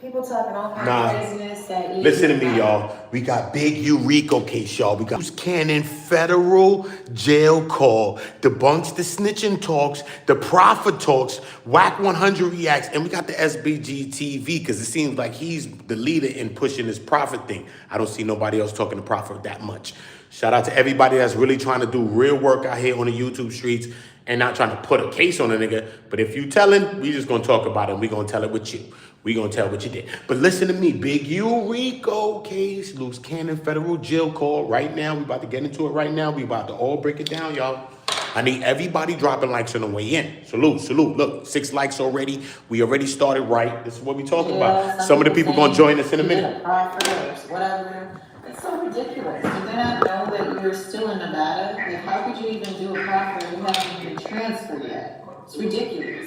People talking all kinds of craziness that you... Listen to me, y'all. We got big U RICO case, y'all. We got LUCE CANNON federal jail call. Debunks the snitching talks. The Proffer talks. Wack 100 reacts. And we got the Sbgtv because it seems like he's the leader in pushing this Proffer thing. I don't see nobody else talking to Proffer that much. Shout out to everybody that's really trying to do real work out here on the YouTube streets and not trying to put a case on a nigga. But if you telling, we just gonna talk about it and we gonna tell it with you. We gonna tell what you did. But listen to me, big U RICO case, LUCE CANNON federal jail call. Right now, we about to get into it right now. We about to all break it down, y'all. I need everybody dropping likes on the way in. Salute, salute. Look, 6 likes already. We already started right. This is what we talking about. Some of the people gonna join us in a minute. Whatever. It's so ridiculous. Do they not know that you're still in Nevada? Like, how could you even do a proffer and you haven't even transferred yet? It's ridiculous.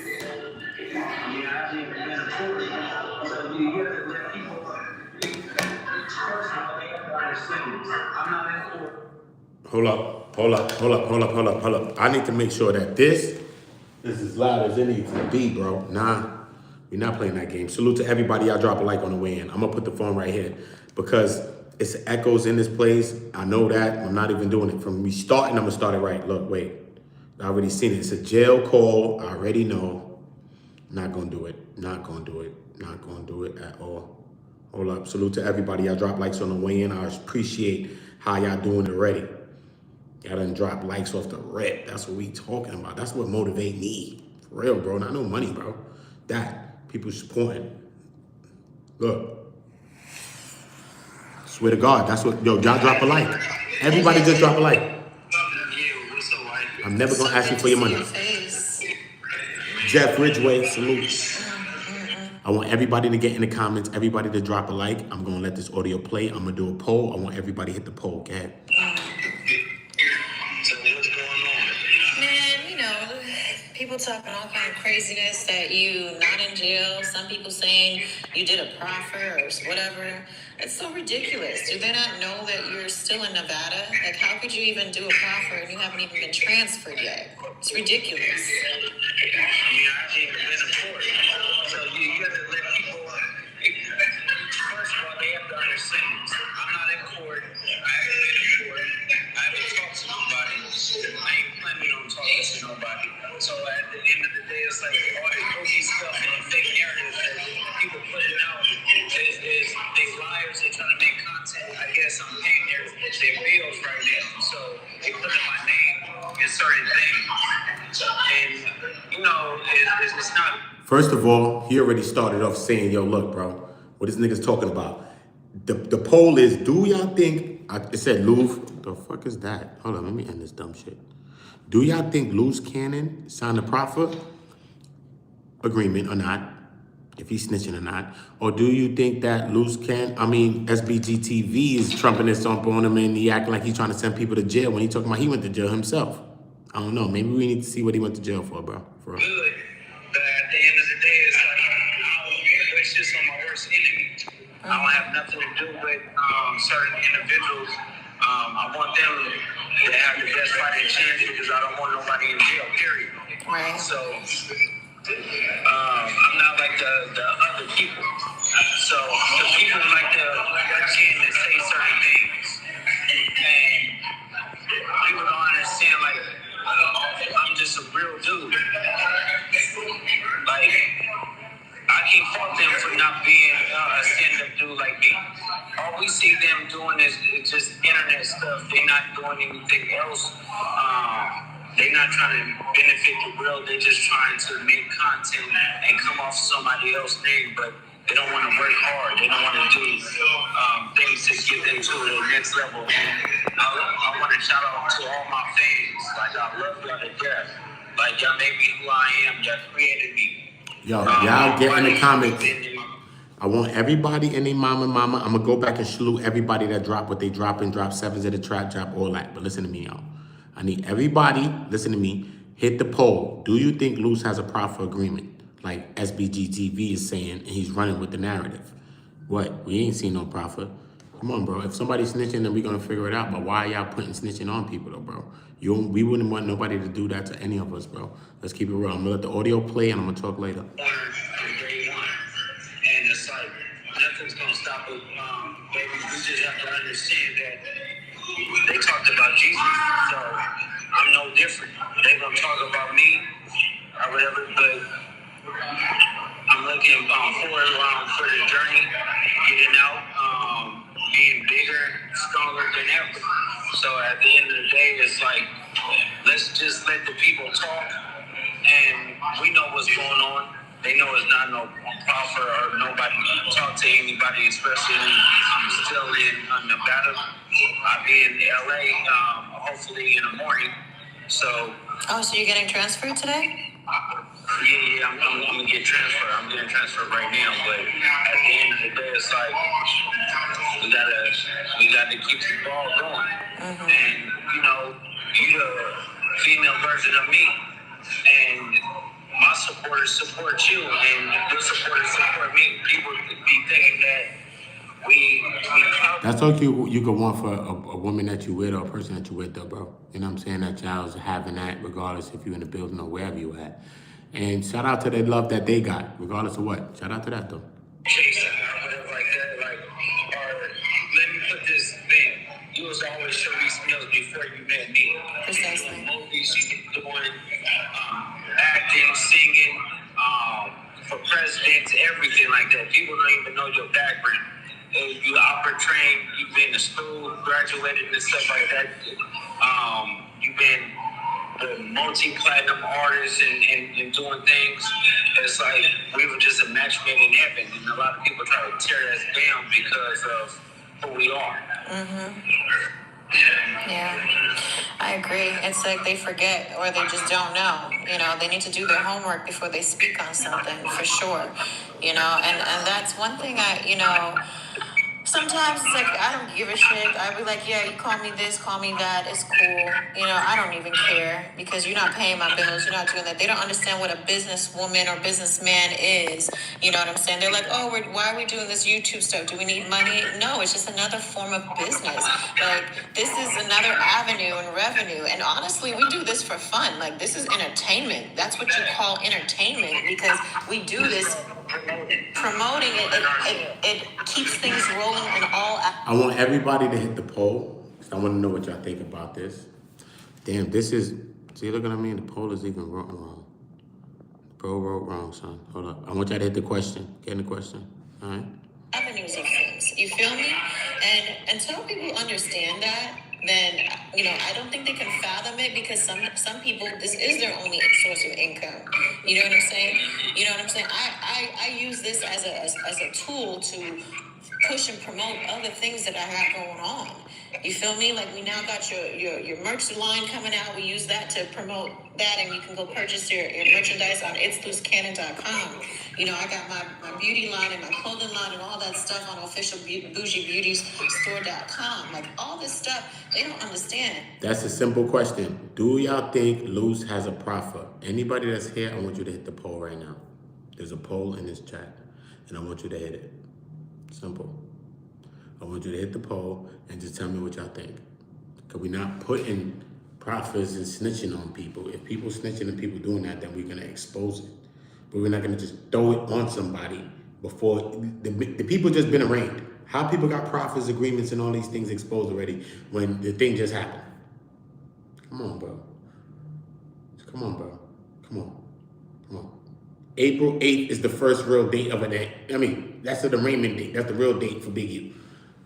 Hold up. I need to make sure that this is as loud as it needs to be, bro. Nah, we're not playing that game. Salute to everybody. Y'all drop a like on the way in. I'm gonna put the phone right here because it's echoes in this place. I know that. I'm not even doing it. From me starting, I'm gonna start it right. Look, wait. I already seen it. It's a jail call. I already know. Not gonna do it. Not gonna do it. Not gonna do it at all. Hold up. Salute to everybody. Y'all drop likes on the way in. I appreciate how y'all doing already. Y'all done drop likes off the rip. That's what we talking about. That's what motivate me. For real, bro. Not no money, bro. That. People supporting. Look. Swear to God. That's what, yo, y'all drop a like. Everybody just drop a like. I'm never gonna ask you for your money. Jeff Ridgway, salute. I want everybody to get in the comments, everybody to drop a like. I'm gonna let this audio play. I'm gonna do a poll. I want everybody to hit the poll. Go ahead. So what's going on? Man, you know, people talking all kind of craziness that you not in jail. Some people saying you did a proffer or whatever. It's so ridiculous. Do they not know that you're still in Nevada? Like, how could you even do a proffer and you haven't even been transferred yet? It's ridiculous. I mean, I haven't even been in court. So you have to let people, first of all, they have to understand. I'm not in court. I haven't been in court. I haven't talked to nobody. I ain't planning on talking to nobody. So at the end of the day, it's like all this cookie stuff and fake narratives that people putting out is they liars. They're trying to make content. I guess I'm paying their bills right now. So they putting my name in certain things. And, you know, it's not. First of all, he already started off saying, yo, look, bro, what this nigga's talking about. The poll is, do y'all think, it said Louvre, the fuck is that? Hold on, let me end this dumb shit. Do y'all think LUCE CANNON signed a Proffer agreement or not? If he's snitching or not? Or do you think that Sbgtv is trumping this up on him and he acting like he's trying to send people to jail when he talking about he went to jail himself? I don't know. Maybe we need to see what he went to jail for, bro. For real. Good. But at the end of the day, it's like, it's just on my worst enemy. I don't have nothing to do with certain individuals. I want them to have the best fighting chance because I don't want nobody in jail, period. Right. So, I'm not like the other people. So, the people like to pretend and say certain things. And people don't understand, like, I'm just a real dude. Like, I can't fault them for not being a stand-up dude like me. All we see them doing is just internet stuff. They're not doing anything else. They're not trying to benefit the world. They're just trying to make content and come off somebody else's name, but they don't want to work hard. They don't want to do things to get them to the next level. I want to shout out to all my fans. Like, I love y'all to death. Like, y'all made me who I am. Y'all created me. Yo, y'all get in the comments. I want everybody and their mama. I'm going to go back and salute everybody that dropped what they drop and drop sevens at the trap, drop all that. But listen to me, y'all. I need everybody, listen to me, hit the poll. Do you think LUCE has a Proffer agreement? Like Sbgtv is saying, and he's running with the narrative. What? We ain't seen no Proffer. Come on, bro. If somebody's snitching, then we're going to figure it out. But why are y'all putting snitching on people, though, bro? We wouldn't want nobody to do that to any of us, bro. Let's keep it real. I'm going to let the audio play, and I'm going to talk later. And nothing's gonna stop it, baby. We just have to understand that they talked about Jesus, so I'm no different. They gonna talk about me or whatever, but I'm looking forward for the journey, getting out, being bigger, stronger than ever. So at the end of the day, it's like, let's just let the people talk, and we know what's going on. They know it's not no Proffer or nobody talk to anybody, especially I'm still in Nevada. I'll be in LA, hopefully in the morning. So. Oh, so you're getting transferred today? Yeah, I'm gonna get transferred. I'm getting transferred right now, but at the end of the day, it's like we gotta keep the ball going. Mm-hmm. And you know, you the female version of me, and my supporters support you, and your supporters support me. People be thinking that we That's okay. You could want for a woman that you with or a person that you with, though, bro. You know what I'm saying? That y'all's having that, regardless if you're in the building or wherever you at. And shout out to the love that they got, regardless of what. Shout out to that, though. Chasing whatever like that, like, or let me put this thing. You was always Sharice Mills before you met me. Precisely. Movies, you doing acting, singing, for presidents, everything like that. People don't even know your background. You opera trained, you've been to school, graduated and stuff like that. You've been the multi-platinum artist and doing things. It's like we were just a match made in heaven, and a lot of people try to tear us down because of who we are. Mm-hmm. Yeah, I agree. It's like they forget or they just don't know. You know, they need to do their homework before they speak on something, for sure. You know, and that's one thing sometimes it's like, I don't give a shit. I'd be like, yeah, you call me this, call me that, it's cool. You know, I don't even care because you're not paying my bills, you're not doing that. They don't understand what a businesswoman or businessman is. You know what I'm saying? They're like, oh, why are we doing this YouTube stuff? Do we need money? No, it's just another form of business. Like, this is another avenue and revenue. And honestly, we do this for fun. Like, this is entertainment. That's what you call entertainment because we do this promoting it. It keeps things rolling in all. I want everybody to hit the poll. I want to know what y'all think about this. Damn, this is. See, looking at me, the poll is even wrong. Bro wrote wrong, son. Hold up. I want y'all to hit the question. Get in the question. All right. Avenues of things. You feel me? And until people understand that, then I don't think they can fathom it because some people, this is their only source of income. You know what I'm saying? You know what I'm saying? I use this as a tool to push and promote other things that I have going on. You feel me? Like we now got your merch line coming out. We use that to promote that, and you can go purchase your merchandise on itslucecannon.com. You know, I got my beauty line and my clothing line and all that stuff on officialbougiebeautiesstore.com. Like all this stuff, they don't understand. That's a simple question. Do y'all think Luce has a proffer? Anybody that's here, I want you to hit the poll right now. There's a poll in this chat, and I want you to hit it. Simple. I want you to hit the poll and just tell me what y'all think. Because we're not putting proffers and snitching on people. If people snitching and people doing that, then we're going to expose it. But we're not going to just throw it on somebody before the people just been arraigned. How people got proffers, agreements, and all these things exposed already when the thing just happened. Come on, bro. Come on, bro. Come on. Come on. April 8th is the first real date of a day. I mean, that's the arraignment date. That's the real date for Big U.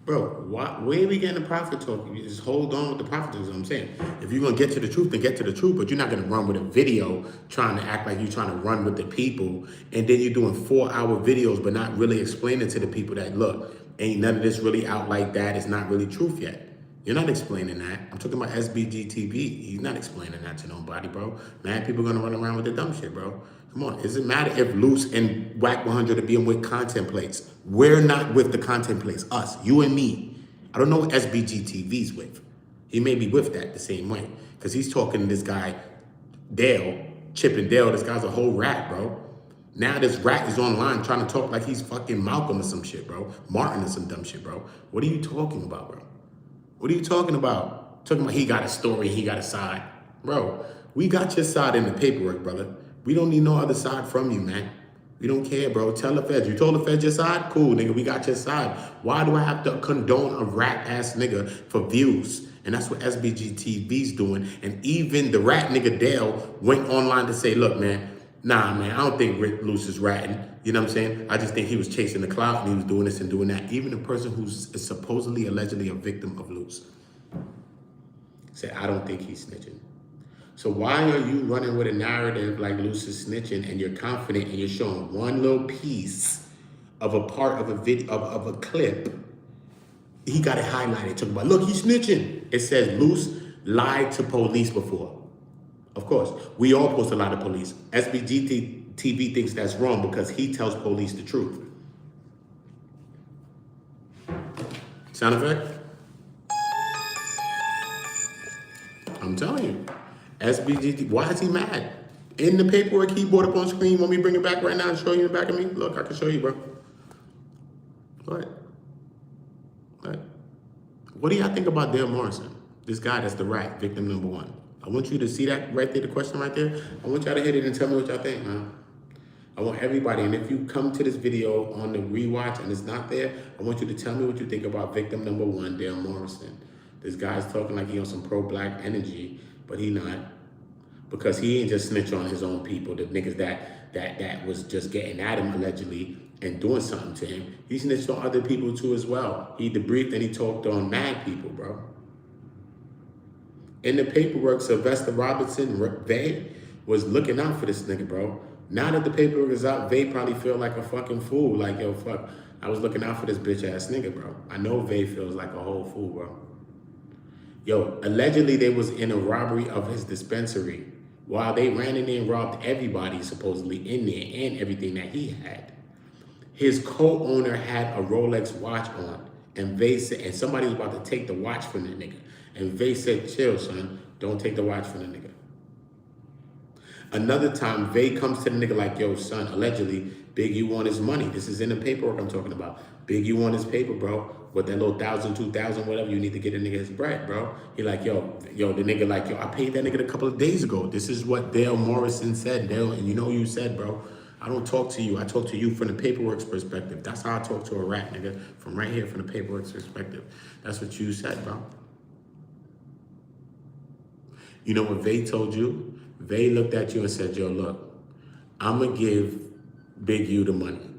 Bro, where are we getting the profit talk? You just hold on with the profit talk is what I'm saying. If you're going to get to the truth, then get to the truth. But you're not going to run with a video trying to act like you're trying to run with the people. And then you're doing 4-hour videos, but not really explaining to the people that, look, ain't none of this really out like that. It's not really truth yet. You're not explaining that. I'm talking about Sbgtv. He's not explaining that to nobody, bro. Mad people are going to run around with the dumb shit, bro. Come on. Does it matter if Luce and Wack 100 are being with content plates? We're not with the content plates. Us, you and me. I don't know what Sbgtv's with. He may be with that the same way. Because he's talking to this guy, Dale, Chip and Dale. This guy's a whole rat, bro. Now this rat is online trying to talk like he's fucking Malcolm or some shit, bro. Martin or some dumb shit, bro. What are you talking about, bro? What are you talking about? Talking about he got a story, he got a side. Bro, we got your side in the paperwork, brother. We don't need no other side from you, man. We don't care, bro. Tell the feds. You told the feds your side? Cool, nigga. We got your side. Why do I have to condone a rat-ass nigga for views? And that's what Sbgtv's doing. And even the rat nigga Dale went online to say, look, man, nah, man, I don't think Rick Luce is ratting. You know what I'm saying? I just think he was chasing the clout and he was doing this and doing that. Even the person who's supposedly, allegedly a victim of Luce said, I don't think he's snitching. So why are you running with a narrative like Luce is snitching and you're confident and you're showing one little piece of a part of a video of a clip? He got it highlighted, talking about, look, he's snitching. It says Luce lied to police before. Of course, we all post a lot of police. Sbgtv thinks that's wrong because he tells police the truth. Sound effect? I'm telling you. Sbgtv, why is he mad? In the paperwork he brought up on screen, want me to bring it back right now and show you in the back of me? Look, I can show you, bro. Go ahead. What do y'all think about Dale Morrison? This guy that's the rat, victim number one. I want you to see that right there, the question right there. I want y'all to hit it and tell me what y'all think, man. I want everybody, and if you come to this video on the rewatch and it's not there, I want you to tell me what you think about victim number one, Dale Morrison. This guy's talking like he on some pro-black energy, but he not. Because he ain't just snitch on his own people, the niggas that was just getting at him allegedly and doing something to him. He snitched on other people too as well. He debriefed and he talked on mad people, bro. In the paperwork, Sylvester Robinson, Vay, was looking out for this nigga, bro. Now that the paperwork is out, Vay probably feel like a fucking fool. Like, yo, fuck, I was looking out for this bitch ass nigga, bro. I know Vay feels like a whole fool, bro. Yo, allegedly they was in a robbery of his dispensary while they ran in there and robbed everybody supposedly in there and everything that he had. His co-owner had a Rolex watch on, and Vay said, and somebody was about to take the watch from the nigga. And Vay said, chill, son, don't take the watch from the nigga. Another time, Vay comes to the nigga like, yo, son, allegedly, Big U want his money. This is in the paperwork I'm talking about. Big U want his paper, bro. With that little 1,000, 2,000, whatever, you need to get a nigga his bread, bro. He like, yo, the nigga like, yo, I paid that nigga a couple of days ago. This is what Dale Morrison said, Dale, and you know you said, bro. I don't talk to you. I talk to you from the paperwork's perspective. That's how I talk to a rat, nigga. From right here, from the paperwork's perspective. That's what you said, bro. You know what Vay told you? Vay looked at you and said, yo, look, I'm going to give Big U the money,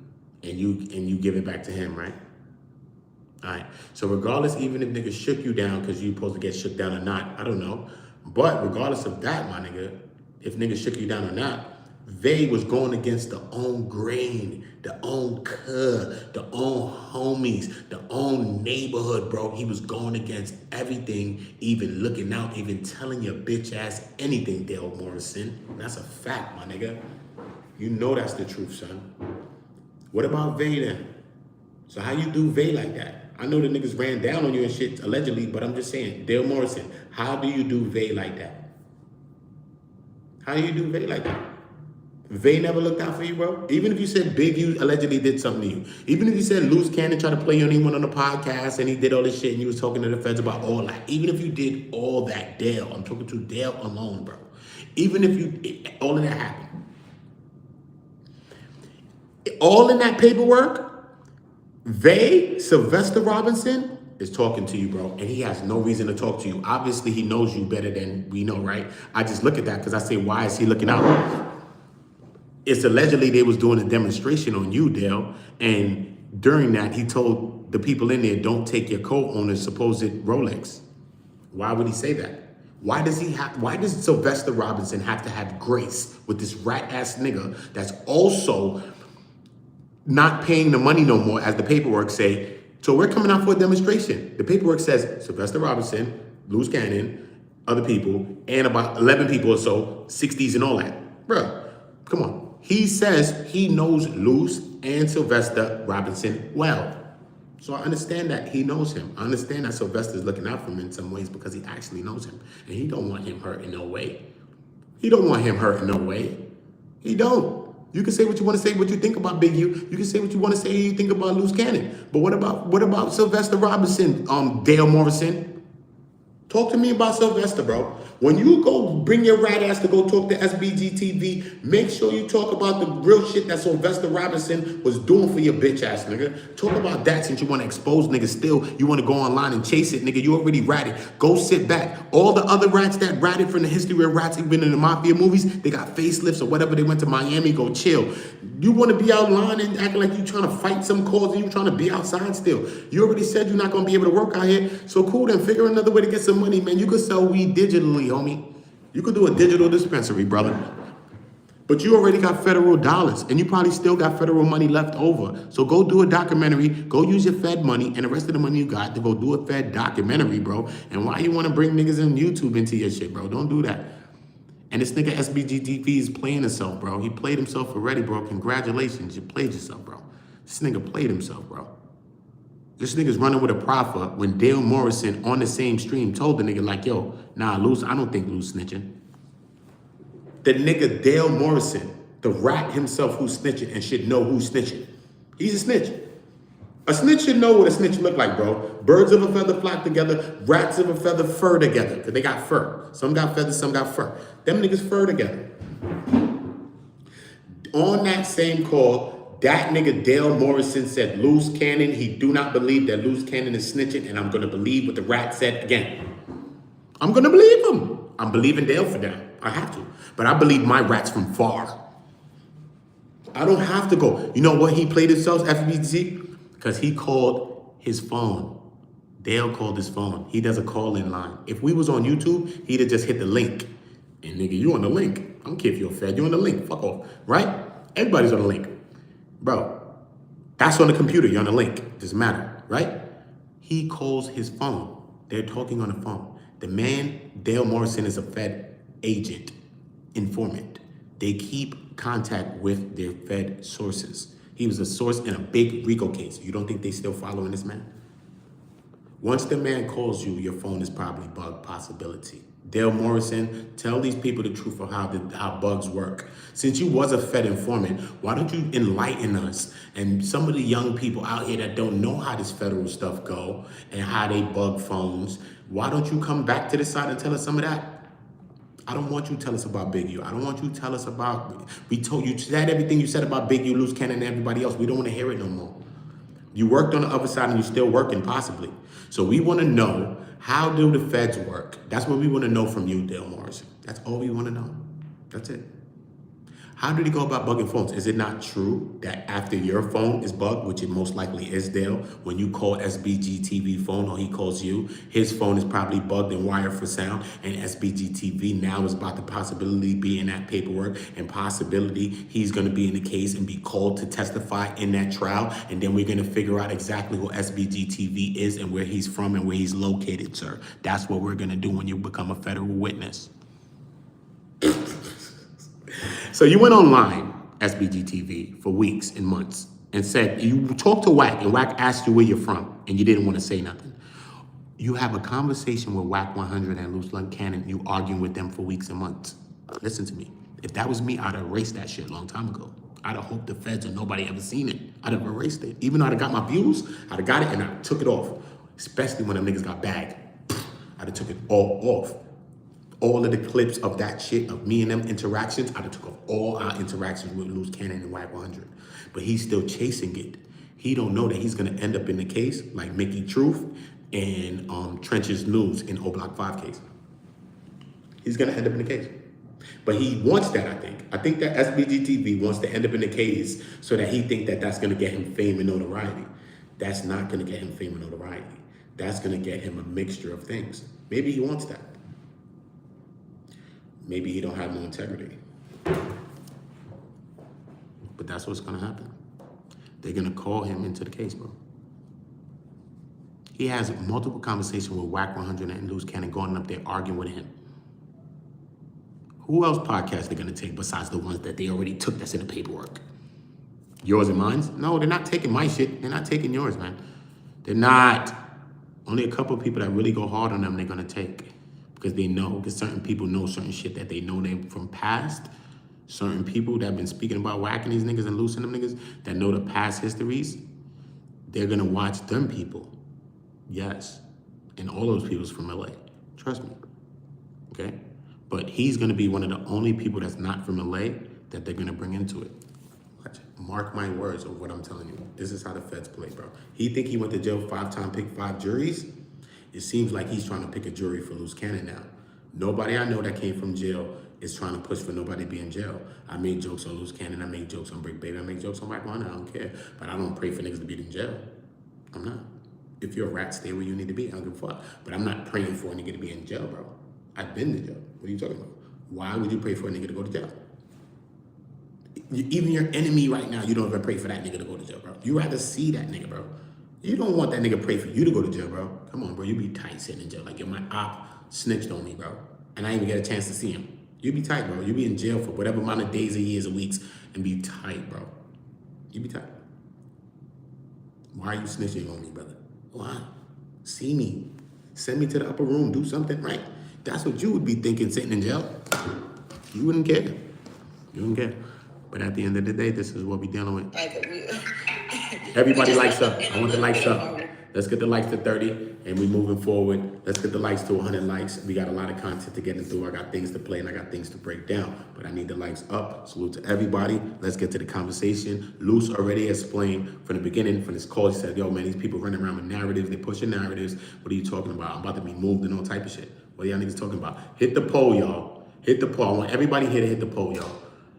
and you give it back to him, right? All right. So regardless, even if niggas shook you down because you supposed to get shook down or not, I don't know. But regardless of that, my nigga, if niggas shook you down or not, Vay was going against the own grain, the own cuz, the own homies, the own neighborhood, bro. He was going against everything, even looking out, even telling your bitch ass anything, Dale Morrison. And that's a fact, my nigga. You know that's the truth, son. What about Vay then? So how you do Vay like that? I know the niggas ran down on you and shit, allegedly, but I'm just saying, Dale Morrison, how do you do Vay like that? How do you do Vay like that? Vay never looked out for you, bro. Even if you said Big U allegedly did something to you. Even if you said Luce Cannon tried to play you anyone on the podcast and he did all this shit and you was talking to the feds about all that. Even if you did all that, Dale, I'm talking to Dale alone, bro. Even if all of that happened. All in that paperwork, Vay, Sylvester Robinson, is talking to you, bro, and he has no reason to talk to you. Obviously, he knows you better than we know, right? I just look at that because I say, why is he looking out? It's allegedly they was doing a demonstration on you, Dale, and during that, he told the people in there, don't take your co-owner's supposed Rolex. Why would he say that? Why does Sylvester Robinson have to have grace with this rat-ass nigga that's also not paying the money no more, as the paperwork say? So we're coming out for a demonstration. The paperwork says Sylvester Robinson, Luce Cannon, other people, and about 11 people or so, 60s and all that. Bruh, come on. He says he knows Luce and Sylvester Robinson well. So I understand that he knows him. I understand that Sylvester's looking out for him in some ways because he actually knows him. And he don't want him hurt in no way. He don't want him hurt in no way. He don't. You can say what you want to say, what you think about Big U. You can say what you want to say, you think about Luce Cannon. But what about Sylvester Robinson, Dale Morrison? Talk to me about Sylvester, bro. When you go bring your rat ass to go talk to Sbgtv, make sure you talk about the real shit that Sylvester Robinson was doing for your bitch ass, nigga. Talk about that since you want to expose niggas still. You want to go online and chase it, nigga. You already ratted. Go sit back. All the other rats that ratted from the history of rats, even in the mafia movies, they got facelifts or whatever. They went to Miami, go chill. You want to be online and acting like you trying to fight some cause and you trying to be outside still. You already said you're not going to be able to work out here. So cool, then figure another way to get some money, man. You could sell weed digitally, homie. You could do a digital dispensary, brother. But you already got federal dollars and you probably still got federal money left over. So go do a documentary, go use your Fed money and the rest of the money you got to go do a Fed documentary, bro. And why you want to bring niggas in YouTube into your shit, bro? Don't do that. And this nigga Sbgtv is playing himself, bro. He played himself already, bro. Congratulations, you played yourself, bro. This nigga played himself, bro. This nigga's running with a proffer when Dale Morrison on the same stream told the nigga like, yo, nah, LUCE, I don't think LUCE snitching. The nigga Dale Morrison, the rat himself who's snitching and should know who's snitching. He's a snitch. A snitch should know what a snitch look like, bro. Birds of a feather flock together, rats of a feather fur together, because they got fur. Some got feathers, some got fur. Them niggas fur together. On that same call, that nigga Dale Morrison said LUCE Cannon, he do not believe that LUCE Cannon is snitching, and I'm gonna believe what the rat said again. I'm gonna believe him. I'm believing Dale for that. I have to. But I believe my rats from far. I don't have to go. You know what he played himself, FBC? Because he called his phone. Dale called his phone. He does a call-in line. If we was on YouTube, he'd have just hit the link. And nigga, you on the link. I don't care if you're a Fed. You on the link. Fuck off. Right? Everybody's on the link. Bro, that's on the computer. You're on the link. Doesn't matter. Right? He calls his phone. They're talking on the phone. The man, Dale Morrison, is a Fed agent, informant. They keep contact with their Fed sources. He was a source in a big RICO case. You don't think they still following this man? Once the man calls you, your phone is probably bug possibility. Dale Morrison, tell these people the truth of how bugs work. Since you was a Fed informant, why don't you enlighten us and some of the young people out here that don't know how this federal stuff go and how they bug phones, why don't you come back to the side and tell us some of that? I don't want you to tell us about Big U. I don't want you to tell us about, you said everything you said about Big U, LUCE Cannon, and everybody else. We don't want to hear it no more. You worked on the other side and you're still working possibly. So we want to know, how do the Feds work? That's what we want to know from you, Dale Morrison. That's all we want to know. That's it. How did he go about bugging phones? Is it not true that after your phone is bugged, which it most likely is, Dale, when you call Sbgtv phone or he calls you, his phone is probably bugged and wired for sound, and Sbgtv now is about the possibility be in that paperwork and possibility he's going to be in the case and be called to testify in that trial, and then we're going to figure out exactly who Sbgtv is and where he's from and where he's located, sir. That's what we're going to do when you become a federal witness. So you went online, Sbgtv, for weeks and months and said, you talked to Wack and Wack asked you where you're from and you didn't want to say nothing. You have a conversation with Wack 100 and LUCE Cannon, you arguing with them for weeks and months. Listen to me. If that was me, I'd have erased that shit a long time ago. I'd have hoped the Feds or nobody ever seen it. I'd have erased it. Even though I'd have got my views, I'd have got it and I took it off. Especially when them niggas got bagged. I'd have took it all off. All of the clips of that shit, of me and them interactions, I'd have took off all our interactions with LUCE Cannon and Wack 100. But he's still chasing it. He don't know that he's gonna end up in the case like Mickey Truth and Trench's News in O Block 5 case. He's gonna end up in the case. But he wants that, I think. I think that Sbgtv wants to end up in the case so that he think that that's gonna get him fame and notoriety. That's not gonna get him fame and notoriety. That's gonna get him a mixture of things. Maybe he wants that. Maybe he don't have no integrity. But that's what's gonna happen. They're gonna call him into the case, bro. He has multiple conversations with Wack 100 and LUCE Cannon going up there arguing with him. Who else podcasts they're gonna take besides the ones that they already took that's in the paperwork? Yours and mine? No, they're not taking my shit. They're not taking yours, man. They're not. Only a couple of people that really go hard on them they're gonna take. Because they know, because certain people know certain shit that they know they from past. Certain people that have been speaking about whacking these niggas and loosing them niggas that know the past histories, they're gonna watch them people. Yes. And all those people's from LA. Trust me. Okay? But he's gonna be one of the only people that's not from LA that they're gonna bring into it. Watch it. Mark my words of what I'm telling you. This is how the feds play, bro. He think he went to jail 5 times, picked 5 juries. It seems like he's trying to pick a jury for Loose Cannon now. Nobody I know that came from jail is trying to push for nobody to be in jail. I make jokes on Loose Cannon, I make jokes on Brick Baby, I make jokes on Wack 100, I don't care. But I don't pray for niggas to be in jail. I'm not. If you're a rat, stay where you need to be. I don't give a fuck. But I'm not praying for a nigga to be in jail, bro. I've been to jail. What are you talking about? Why would you pray for a nigga to go to jail? Even your enemy right now, you don't even pray for that nigga to go to jail, bro. You rather see that nigga, bro. You don't want that nigga pray for you to go to jail, bro. Come on, bro. You be tight sitting in jail. Like, yo, my op snitched on me, bro. And I didn't even get a chance to see him. You be tight, bro. You be in jail for whatever amount of days or years or weeks and be tight, bro. You be tight. Why are you snitching on me, brother? Why? See me. Send me to the upper room. Do something right. That's what you would be thinking sitting in jail. You wouldn't care. You wouldn't care. But at the end of the day, this is what we're dealing with. Everybody likes up. I want the likes up. Let's get the likes to 30 and we're moving forward. Let's get the likes to 100 likes. We got a lot of content to get into. I got things to play and I got things to break down, but I need the likes up. Salute to everybody. Let's get to the conversation. Luce already explained from the beginning, from this call, he said, yo, man, these people running around with narratives. They pushing narratives. What are you talking about? I'm about to be moved and all type of shit. What are y'all niggas talking about? Hit the poll, y'all. Hit the poll. I want everybody here to hit the poll, y'all.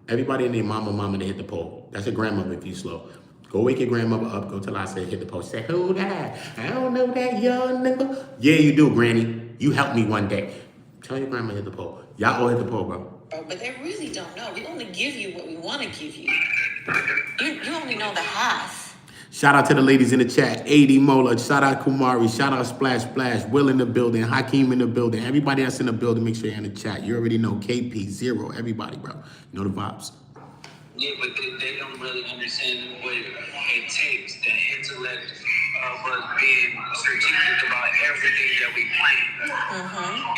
Everybody and their mama to hit the poll. That's your grandmother if you slow. Go wake your grandmother up. Go tell her I said hit the poll. Say, who that? I don't know that young nigga. Yeah, you do, Granny. You helped me one day. Tell your grandma hit the poll. Y'all all hit the poll, bro. But they really don't know. We only give you what we want to give you. You only know the half. Shout out to the ladies in the chat. AD Mola. Shout out Kumari. Shout out Splash Splash. Will in the building. Hakeem in the building. Everybody that's in the building, make sure you're in the chat. You already know KP0. Everybody, bro. You know the vibes. Yeah, but they don't really understand what it takes, the intellect of us being strategic about everything that we plan.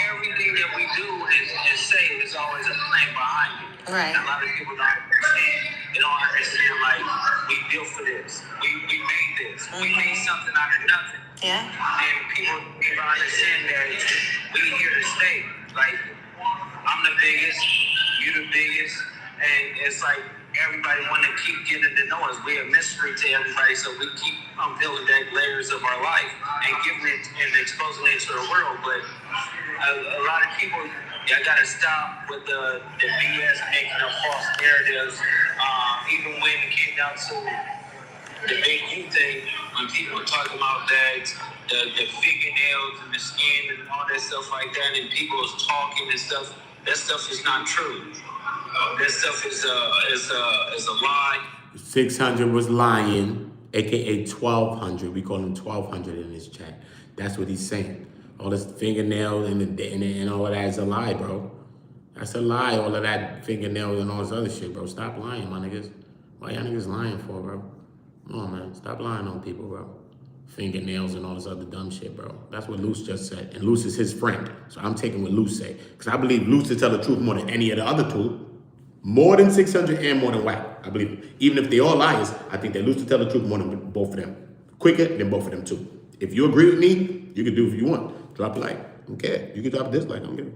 Everything that we do and say is always a plan behind it. Right. And a lot of people don't understand. They don't understand, like, we built for this. We made this. We made something out of nothing. Yeah. And people understand that we here to stay. Like, I'm the biggest, you the biggest, and it's like, everybody want to keep getting to know us. We're a mystery to everybody, so we keep peeling back layers of our life and giving it and exposing it to the world. But a lot of people, y'all got to stop with the BS making of false narratives. Even when it came down to the big U thing, when people were talking about that, the fingernails and the skin and all that stuff like that, and people was talking and stuff, that stuff is not true. This stuff is a lie. 600 was lying, aka 1200. We call him 1200 in this chat. That's what he's saying. All this fingernail and all of that is a lie, bro. That's a lie. All of that fingernail and all this other shit, bro. Stop lying, my niggas. Why y'all niggas lying for, bro? Come on, man. Stop lying on people, bro. Fingernails and all this other dumb shit, bro. That's what Luce just said. And Luce is his friend. So I'm taking what Luce say. Because I believe Luce to tell the truth more than any of the other two. More than 600 and more than Wack, I believe it. Even if they all liars, I think they lose to tell the truth more than both of them. Quicker than both of them too. If you agree with me, you can do what you want. Drop a like. Okay. You can drop a dislike. I don't give a.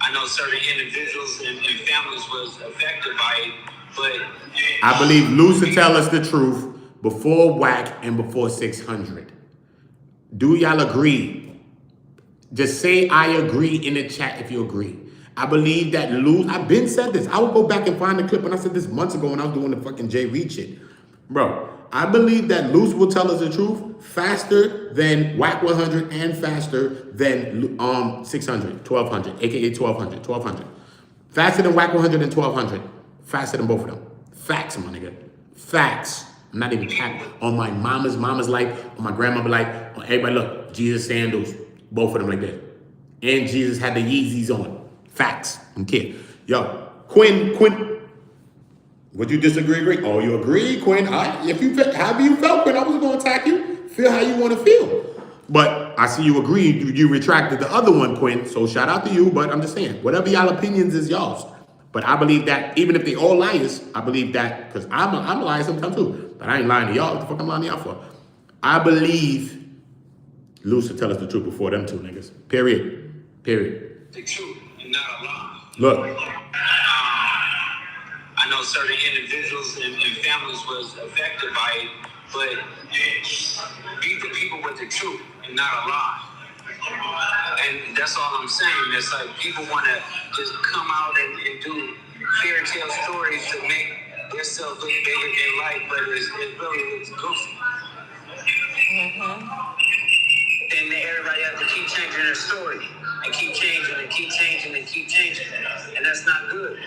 I know certain individuals and families was affected by it, but I believe Luce to tell us the truth before Wack and before 600. Do y'all agree? Just say I agree in the chat if you agree. I believe that Luce, I've been said this. I will go back and find the clip when I said this months ago when I was doing the fucking J Reed shit. Bro, I believe that Luce will tell us the truth faster than Wack 100 and faster than 600, 1200, aka 1200. Faster than Wack 100 and 1200. Faster than both of them. Facts, my nigga. Facts. I'm not even capping. On my mama's life, on my grandmother's life, on everybody, look, Jesus sandals, both of them like that. And Jesus had the Yeezys on. Facts. I'm kidding. Yo, Quinn, would you disagree, agree? Oh, you agree, Quinn? If you however you felt, Quinn, I was going to attack you. Feel how you want to feel. But I see you agreed. You retracted the other one, Quinn. So shout out to you. But I'm just saying, whatever y'all opinions is y'all's. But I believe that even if they all liars, I believe that, because I'm a liar sometimes too. But I ain't lying to y'all. What the fuck I'm lying to y'all for? I believe Luce will tell us the truth before them two niggas. Period. the truth and not a lie. Look. I know certain individuals and families was affected by it, but beat the people with the truth and not a lie. And that's all I'm saying. It's like people want to just come out and do fairy tale stories to make themselves look bigger than life, but it really looks goofy. And everybody has to keep changing their story and keep changing and keep changing and keep changing, and that's not good.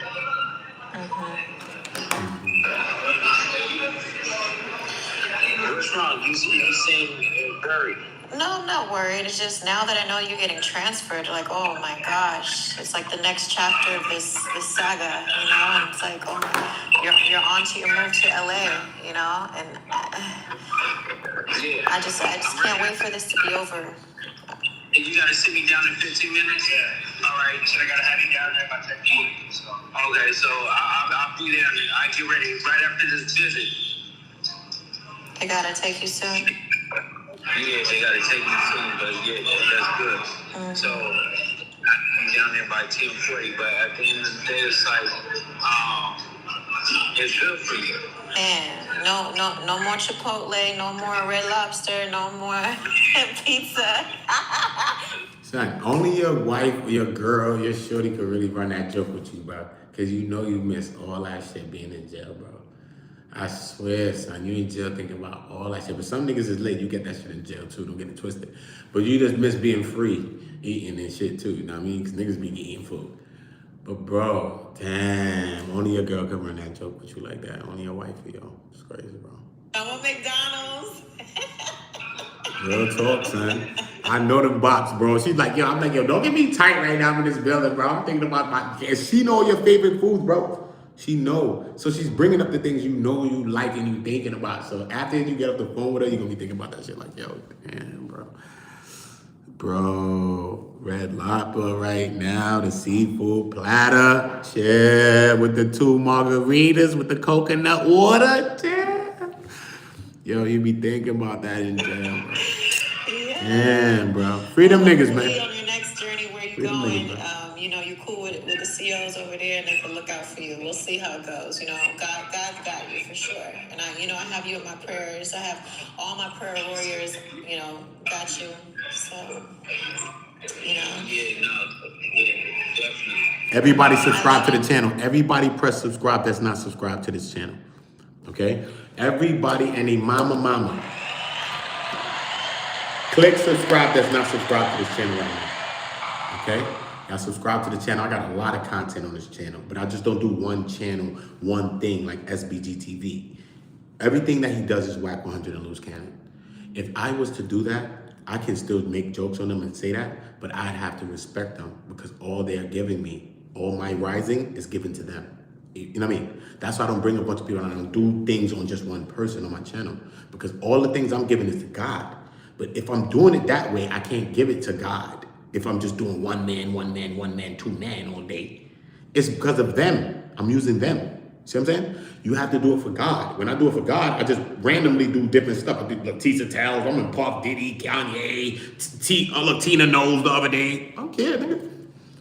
What's wrong? You seem worried. No, I'm not worried. It's just now that I know you're getting transferred, like, oh my gosh, it's like the next chapter of this saga, you know. And it's like, oh, you're on to your move to LA, you know. And I just can't wait for this to be over. And you gotta sit me down in 15 minutes? Yeah. All right, so I gotta have you down there by 10 minutes. Okay, so I'll be there. I'll get ready right after this visit. They gotta take you soon. Yeah, they gotta take me soon, but yeah, that's good. So I'll be down there by 10:40, but at the end of the day, it's like, it's good for you. And no more Chipotle, no more Red Lobster, no more pizza. Son, only your wife, your girl, your shorty could really run that joke with you, bro. Because you know you missed all that shit being in jail, bro. I swear, son, you in jail thinking about all that shit. But some niggas is late, you get that shit in jail too, don't get it twisted. But you just miss being free, eating and shit too, you know what I mean? Because niggas be eating food. But bro, damn, only your girl could run that joke with you like that. Only your wife, yo. It's crazy, bro. I want McDonald's. Real talk, son. I know the box, bro. She's like, yo, I'm like, yo, don't get me tight right now in this building, bro. I'm thinking about my, she know your favorite foods, bro. She know. So she's bringing up the things you know you like and you thinking about. So after you get off the phone with her, you're going to be thinking about that shit like, yo, damn, bro. Bro, Red Lobster right now, the seafood platter. Yeah, with the 2 margaritas with the coconut water. Yeah. Yo, you be thinking about that in jail, bro. Yeah. Damn, bro. Freedom niggas, man. On your next journey, where you going? You know, you cool with the COs over there, and they can look out for you. We'll see how it goes. You know, God got you for sure. And I have you in my prayers. I have all my prayer warriors. You know, got you. So, you know. Yeah, definitely. Everybody subscribe to the channel. Everybody press subscribe that's not subscribed to this channel. Okay? Everybody and a mama. Click subscribe that's not subscribed to this channel right now. Okay? Y'all subscribe to the channel. I got a lot of content on this channel, but I just don't do one channel, one thing like Sbgtv. Everything that he does is Wack 100 and LUCE CANNON. If I was to do that, I can still make jokes on them and say that, but I'd have to respect them because all they're giving me, all my rising is given to them. You know what I mean? That's why I don't bring a bunch of people and I don't do things on just one person on my channel because all the things I'm giving is to God. But if I'm doing it that way, I can't give it to God. If I'm just doing one man, two man all day. It's because of them. I'm using them. See what I'm saying? You have to do it for God. When I do it for God, I just randomly do different stuff. I do Leticia Tells, I'm in Puff Diddy, Kanye, look, Tina Knows the other day. I don't care, nigga.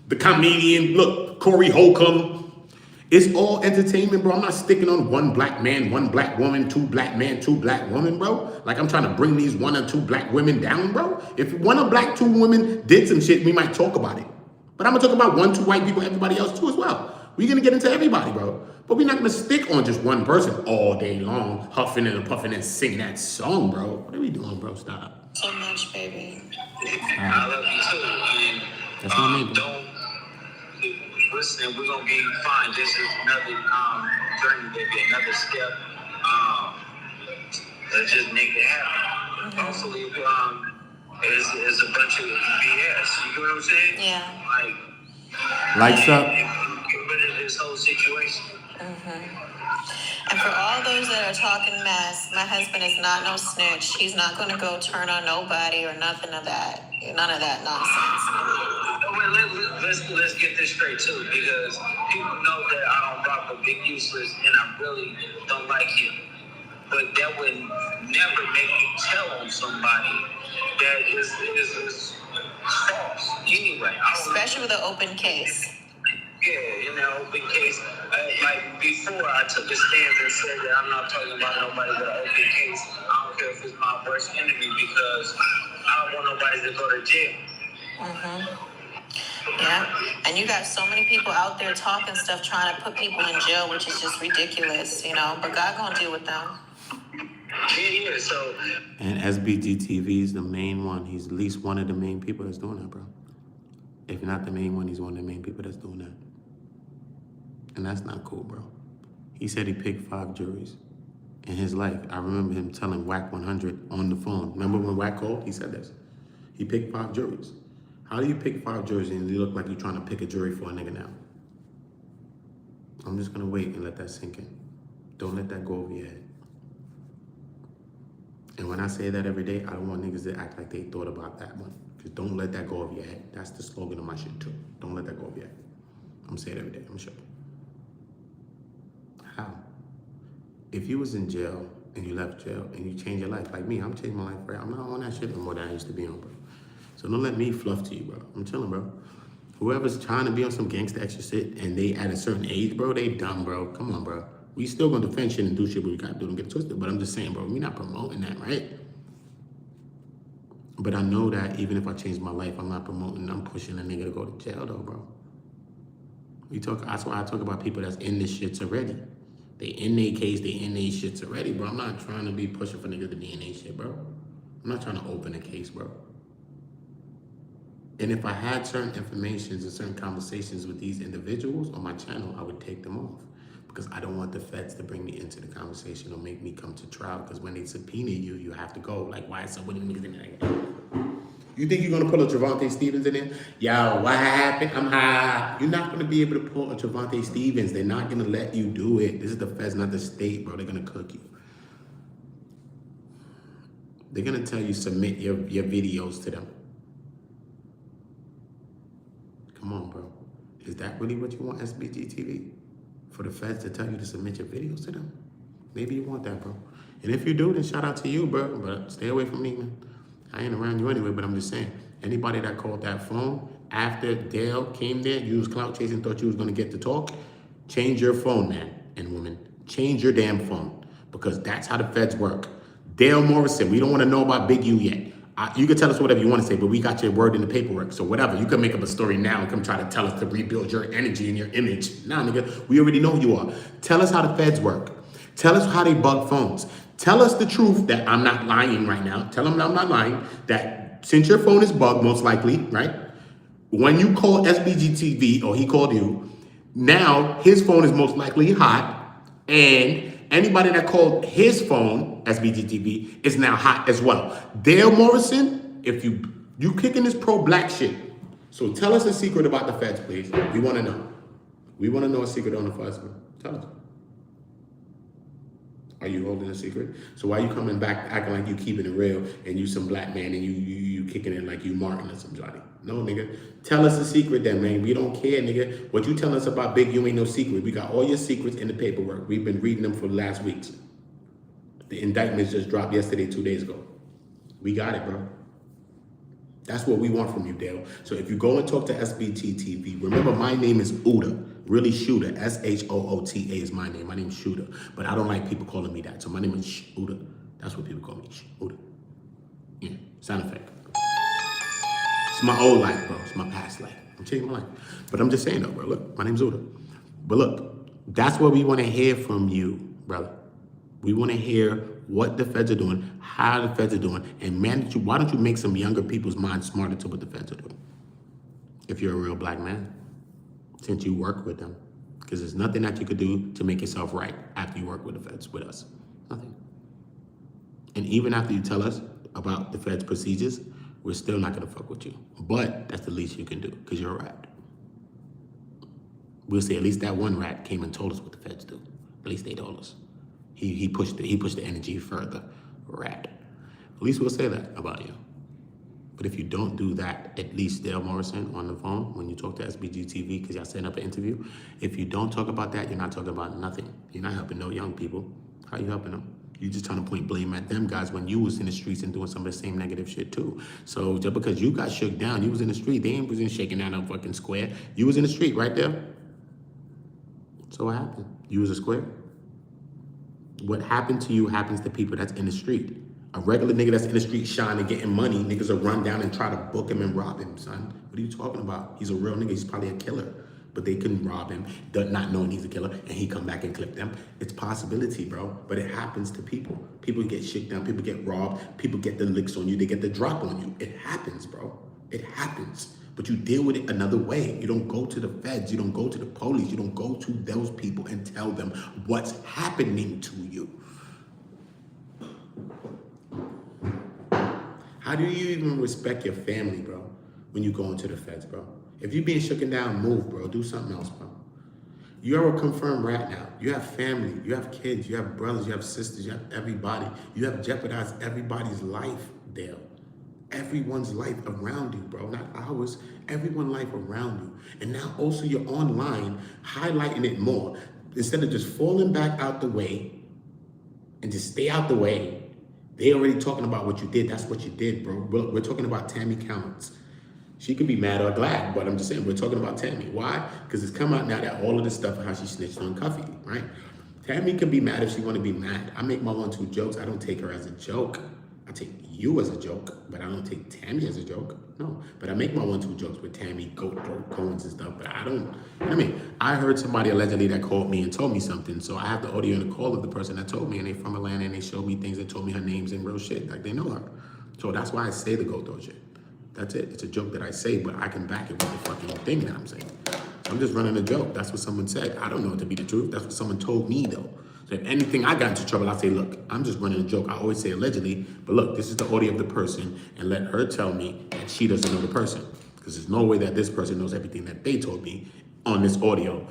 The comedian, look, Corey Holcomb. It's all entertainment, bro. I'm not sticking on one black man, one black woman, 2 black men, 2 black women, bro. Like I'm trying to bring these 1 or 2 black women down, bro. If 1 or black 2 women did some shit, we might talk about it. But I'm gonna talk about 1, 2 white people, everybody else too as well. We're gonna get into everybody, bro. But we're not gonna stick on just one person all day long, huffing and puffing and singing that song, bro. What are we doing, bro? Stop. So much, baby. I love you too. That's my name, bro. Don't listen. We're gonna be fine. This is another journey, baby. Another step. Let's just make it happen. Hopefully, is a bunch of BS. You get what I'm saying? Yeah. Lights up. Get rid of this whole situation. And for all those that are talking mess, my husband is not no snitch. He's not going to go turn on nobody or nothing of that. None of that nonsense. Let's get this straight too, because people know that I don't rock a big useless, and I really don't like him. But that would never make me tell on somebody that is false. Anyway, Especially with an open case. Yeah, in that open case, like before I took a stance and said that I'm not talking about nobody with an open case. I don't care if it's my worst enemy because I don't want nobody to go to jail. Yeah, and you got so many people out there talking stuff, trying to put people in jail, which is just ridiculous, you know, but God gonna deal with them. Yeah, so. And Sbgtv is the main one. He's at least one of the main people that's doing that, bro. If not the main one, he's one of the main people that's doing that. And that's not cool, bro. He said he picked 5 juries in his life. I remember him telling Wack 100 on the phone. Remember when Wack called? He said this. He picked 5 juries. How do you pick 5 juries and you look like you're trying to pick a jury for a nigga now? I'm just gonna wait and let that sink in. Don't let that go over your head. And when I say that every day, I don't want niggas to act like they thought about that one. Because don't let that go over your head. That's the slogan of my shit too. Don't let that go over your head. I'm saying it every day, I'm sure. How? If you was in jail and you left jail and you changed your life, like me, I'm changing my life, right? I'm not on that shit anymore that I used to be on, bro. So don't let me fluff to you, bro. I'm chilling, bro. Whoever's trying to be on some gangsta extra shit and they at a certain age, bro, they dumb, bro. Come on, bro. We still gonna defend shit and do shit, but we gotta do and get twisted. But I'm just saying, bro, we not promoting that, right? But I know that even if I change my life, I'm not promoting, I'm pushing a nigga to go to jail though, bro. That's why I talk about people that's in this shits already. They in their case, they in their shits already, bro. I'm not trying to be pushing for niggas to be in their shit, bro. I'm not trying to open a case, bro. And if I had certain informations and certain conversations with these individuals on my channel, I would take them off. Because I don't want the feds to bring me into the conversation or make me come to trial. Because when they subpoena you, you have to go. Like, why is somebody niggas in there? You think you're gonna pull a Trevante Stevens in there? Yo, what happened? I'm high. You're not gonna be able to pull a Trevante Stevens. They're not gonna let you do it. This is the feds, not the state, bro. They're gonna cook you. They're gonna tell you submit your videos to them. Come on, bro. Is that really what you want, Sbgtv? For the feds to tell you to submit your videos to them? Maybe you want that, bro. And if you do, then shout out to you, bro. But stay away from me, man. I ain't around you anyway, but I'm just saying. Anybody that called that phone after Dale came there, you was clout chasing, thought you was gonna get to talk, change your phone, man and woman. Change your damn phone. Because that's how the feds work. Dale Morrison, we don't wanna know about Big U yet. You can tell us whatever you want to say, but we got your word in the paperwork. So whatever, you can make up a story now and come try to tell us to rebuild your energy and your image. Nah, nigga, we already know who you are. Tell us how the feds work. Tell us how they bug phones. Tell us the truth that I'm not lying right now. Tell them that I'm not lying, that since your phone is bugged, most likely, right? When you call Sbgtv or he called you, now his phone is most likely hot, and anybody that called his phone, Sbgtv, is now hot as well. Dale Morrison, if you kicking this pro-black shit. So tell us a secret about the feds, please. We want to know. We want to know a secret on the feds, man. Tell us. Are you holding a secret? So why you coming back acting like you keeping it real and you some black man and you kicking it like you Martin or some Johnny? No, nigga. Tell us a secret then, man. We don't care, nigga. What you tell us about Big U ain't no secret. We got all your secrets in the paperwork. We've been reading them for the last weeks. The indictments just dropped yesterday, 2 days ago. We got it, bro. That's what we want from you, Dale. So if you go and talk to Sbgtv, remember my name is Uda. Really Shooter. Shoota is my name. My name's Shooter. But I don't like people calling me that. So my name is Shooter. That's what people call me. Shooter. Yeah. Sound effect. It's my old life, bro. It's my past life. I'm changing my life. But I'm just saying though, bro. Look, my name's Uda. But look, that's what we want to hear from you, brother. We want to hear what the feds are doing, how the feds are doing, and man, why don't you make some younger people's minds smarter to what the feds are doing? If you're a real black man, since you work with them, because there's nothing that you could do to make yourself right after you work with the feds, with us. Nothing. And even after you tell us about the feds' procedures, we're still not gonna fuck with you. But that's the least you can do, because you're a rat. We'll say at least that one rat came and told us what the feds do. At least they told us. He pushed the energy further. Rat. At least we'll say that about you. But if you don't do that, at least Dale Morrison on the phone, when you talk to Sbgtv, because y'all setting up an interview, if you don't talk about that, you're not talking about nothing. You're not helping no young people. How are you helping them? You just trying to point blame at them guys when you was in the streets and doing some of the same negative shit too. So just because you got shook down, you was in the street, they wasn't shaking down a fucking square. You was in the street right there. So what happened? You was a square. What happened to you happens to people that's in the street. A regular nigga that's in the street shining, getting money, niggas will run down and try to book him and rob him, son. What are you talking about? He's a real nigga, he's probably a killer. But they couldn't rob him, not knowing he's a killer, and he come back and clip them. It's possibility, bro, but it happens to people. People get shook down, people get robbed, people get the licks on you, they get the drop on you. It happens, bro, it happens. But you deal with it another way. You don't go to the feds, you don't go to the police, you don't go to those people and tell them what's happening to you. How do you even respect your family, bro, when you go into the feds, bro? If you're being shooken down, move, bro. Do something else, bro. You're a confirmed rat now. You have family, you have kids, you have brothers, you have sisters, you have everybody. You have jeopardized everybody's life, Dale. Everyone's life around you, bro. Not ours, everyone's life around you. And now also you're online, highlighting it more. Instead of just falling back out the way and just stay out the way, they already talking about what you did. That's what you did, bro. We're talking about Tammy Counts. She could be mad or glad, but I'm just saying, we're talking about Tammy. Why? Because it's come out now that all of this stuff of how she snitched on Cuffy, right? Tammy can be mad if she want to be mad. I make my 1-2 jokes. I don't take her as a joke. I take you as a joke, but I don't take Tammy as a joke. No, but I make my 1-2 jokes with Tammy, Cohen's and stuff, but I don't, you know what I mean? I heard somebody allegedly that called me and told me something, so I have the audio and the call of the person that told me, and they from Atlanta, and they showed me things and told me her names and real shit, like they know her. So that's why I say the go-through shit. That's it. It's a joke that I say, but I can back it with the fucking thing that I'm saying. So I'm just running a joke. That's what someone said. I don't know it to be the truth. That's what someone told me, though. So if anything, I got into trouble, I say, look, I'm just running a joke. I always say allegedly, but look, this is the audio of the person, and let her tell me that she doesn't know the person. Because there's no way that this person knows everything that they told me on this audio,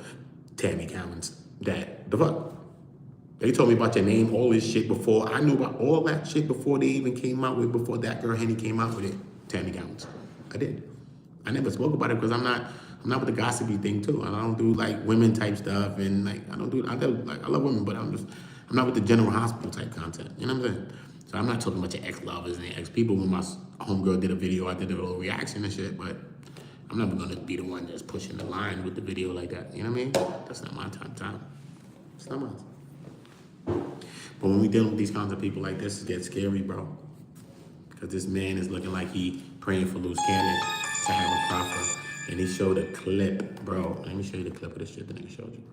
Tammy Cowan's, that the fuck. They told me about your name, all this shit before. I knew about all that shit before they even came out with, before that girl Henny came out with it. Tammy Cowan's. I did. I never spoke about it because I'm not with the gossipy thing too. And I don't do like women type stuff, and like I love women, but I'm not with the general hospital type content. You know what I'm saying? So I'm not talking about your ex-lovers and your ex-people. When my homegirl did a video, I did a little reaction and shit, but I'm never gonna be the one that's pushing the line with the video like that. You know what I mean? That's not my time. It's not mine. But when we deal with these kinds of people like this, it gets scary, bro. Because this man is looking like he praying for LUCE CANNON to have a proffer. And he showed a clip, bro. Let me show you the clip of the shit the nigga showed you,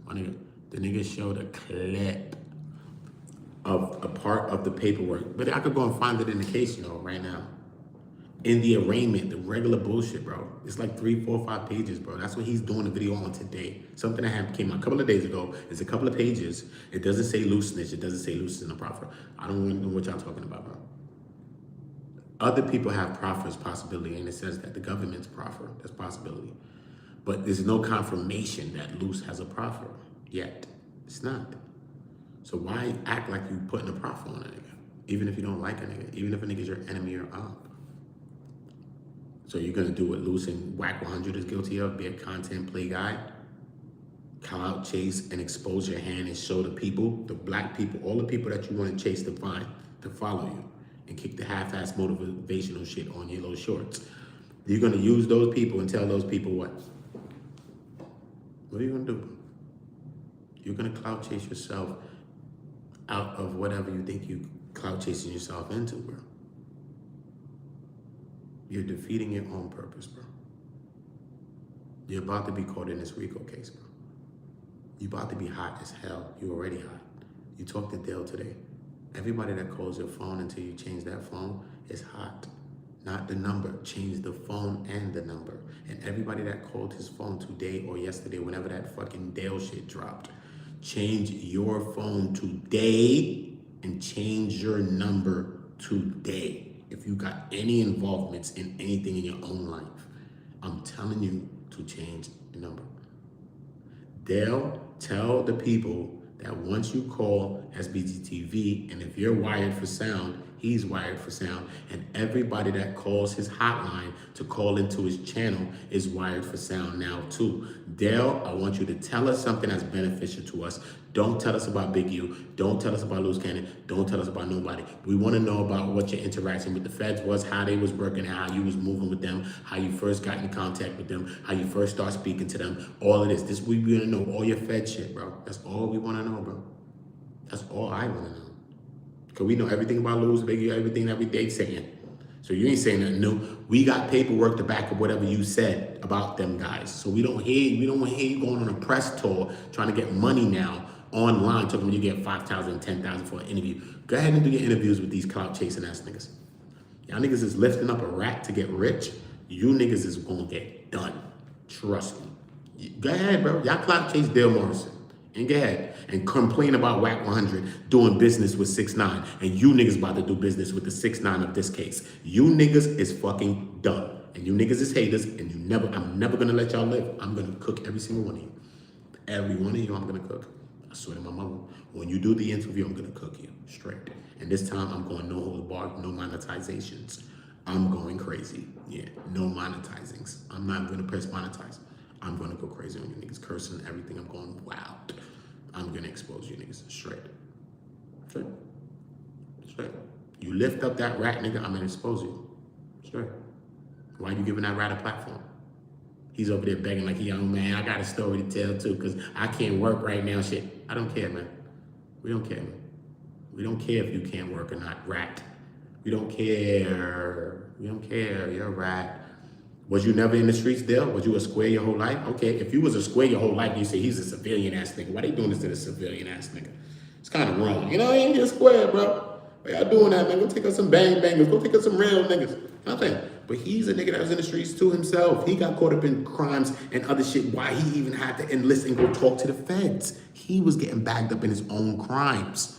bro. The nigga showed a clip of a part of the paperwork. But I could go and find it in the case, you know, right now. In the arraignment, the regular bullshit, bro. It's like 3, 4, 5 pages, bro. That's what he's doing a video on today. Something that came out a couple of days ago. It's a couple of pages. It doesn't say LUCE snitch. It doesn't say LUCE in a proffer. I don't know what y'all talking about, bro. Other people have proffers possibility, and it says that the government's proffer, that's possibility. But there's no confirmation that LUCE has a proffer yet. It's not. So why act like you putting a proffer on a nigga? Even if you don't like a nigga, even if a nigga's your enemy or op. So you're gonna do what LUCE and Wack 100 is guilty of, be a content play guy, clout chase and expose your hand and show the people, the black people, all the people that you wanna chase to find, to follow you, and kick the half-ass motivational shit on your little shorts. You're gonna use those people and tell those people what? What are you gonna do? You're gonna clout chase yourself out of whatever you think you clout chasing yourself into, bro. You're defeating your own purpose, bro. You're about to be caught in this RICO case, bro. You're about to be hot as hell. You're already hot. You talked to Dale today. Everybody that calls your phone until you change that phone is hot. Not the number, change the phone and the number. And everybody that called his phone today or yesterday, whenever that fucking Dale shit dropped, change your phone today and change your number today. If you got any involvements in anything in your own life, I'm telling you to change the number. Dale, tell the people that once you call Sbgtv, and if you're wired for sound, he's wired for sound. And everybody that calls his hotline to call into his channel is wired for sound now too. Dale, I want you to tell us something that's beneficial to us. Don't tell us about Big U. Don't tell us about Loose Cannon. Don't tell us about nobody. We want to know about what your interaction with the feds was, how they was working, how you was moving with them, how you first got in contact with them, how you first start speaking to them, all of this. This we want to know, all your fed shit, bro. That's all we want to know, bro. That's all I want to know. Because we know everything about Luz, Big U, everything that they saying. So you ain't saying nothing new. We got paperwork to back up whatever you said about them guys. So we don't want to hear you going on a press tour trying to get money now online, talking when you get 5,000, 10,000 for an interview. Go ahead and do your interviews with these clout chasing ass niggas. Y'all niggas is lifting up a rat to get rich. You niggas is gonna get done. Trust me. Go ahead, bro. Y'all clout chase Dale Morrison. And go ahead and complain about Wack 100 doing business with 6ix9ine, and you niggas about to do business with the 6ix9ine of this case. You niggas is fucking done. And you niggas is haters, and I'm never gonna let y'all live. I'm gonna cook every single one of you. Every one of you, I'm gonna cook. I swear to my mother, when you do the interview, I'm gonna cook you straight. And this time I'm going no hold barred, no monetizations. I'm going crazy. Yeah, no monetizings. I'm not gonna press monetize. I'm gonna go crazy on you niggas, cursing everything. I'm going wild. I'm gonna expose you niggas straight. Straight. Straight. You lift up that rat, nigga, I'm gonna expose you. Straight. Why you giving that rat a platform? He's over there begging like, young man, I got a story to tell too, because I can't work right now, shit. I don't care, man. We don't care, man. We don't care if you can't work or not, rat. We don't care. We don't care, you're a rat. Was you never in the streets, Dale? Was you a square your whole life? Okay, if you was a square your whole life, you say he's a civilian ass nigga. Why they doing this to the civilian ass nigga? It's kind of wrong. You know, he ain't just square, bro. Why y'all doing that, man? Go take us some bang bangers. Go take us some real niggas. Nothing. But he's a nigga that was in the streets too himself. He got caught up in crimes and other shit. Why he even had to enlist and go talk to the feds. He was getting bagged up in his own crimes.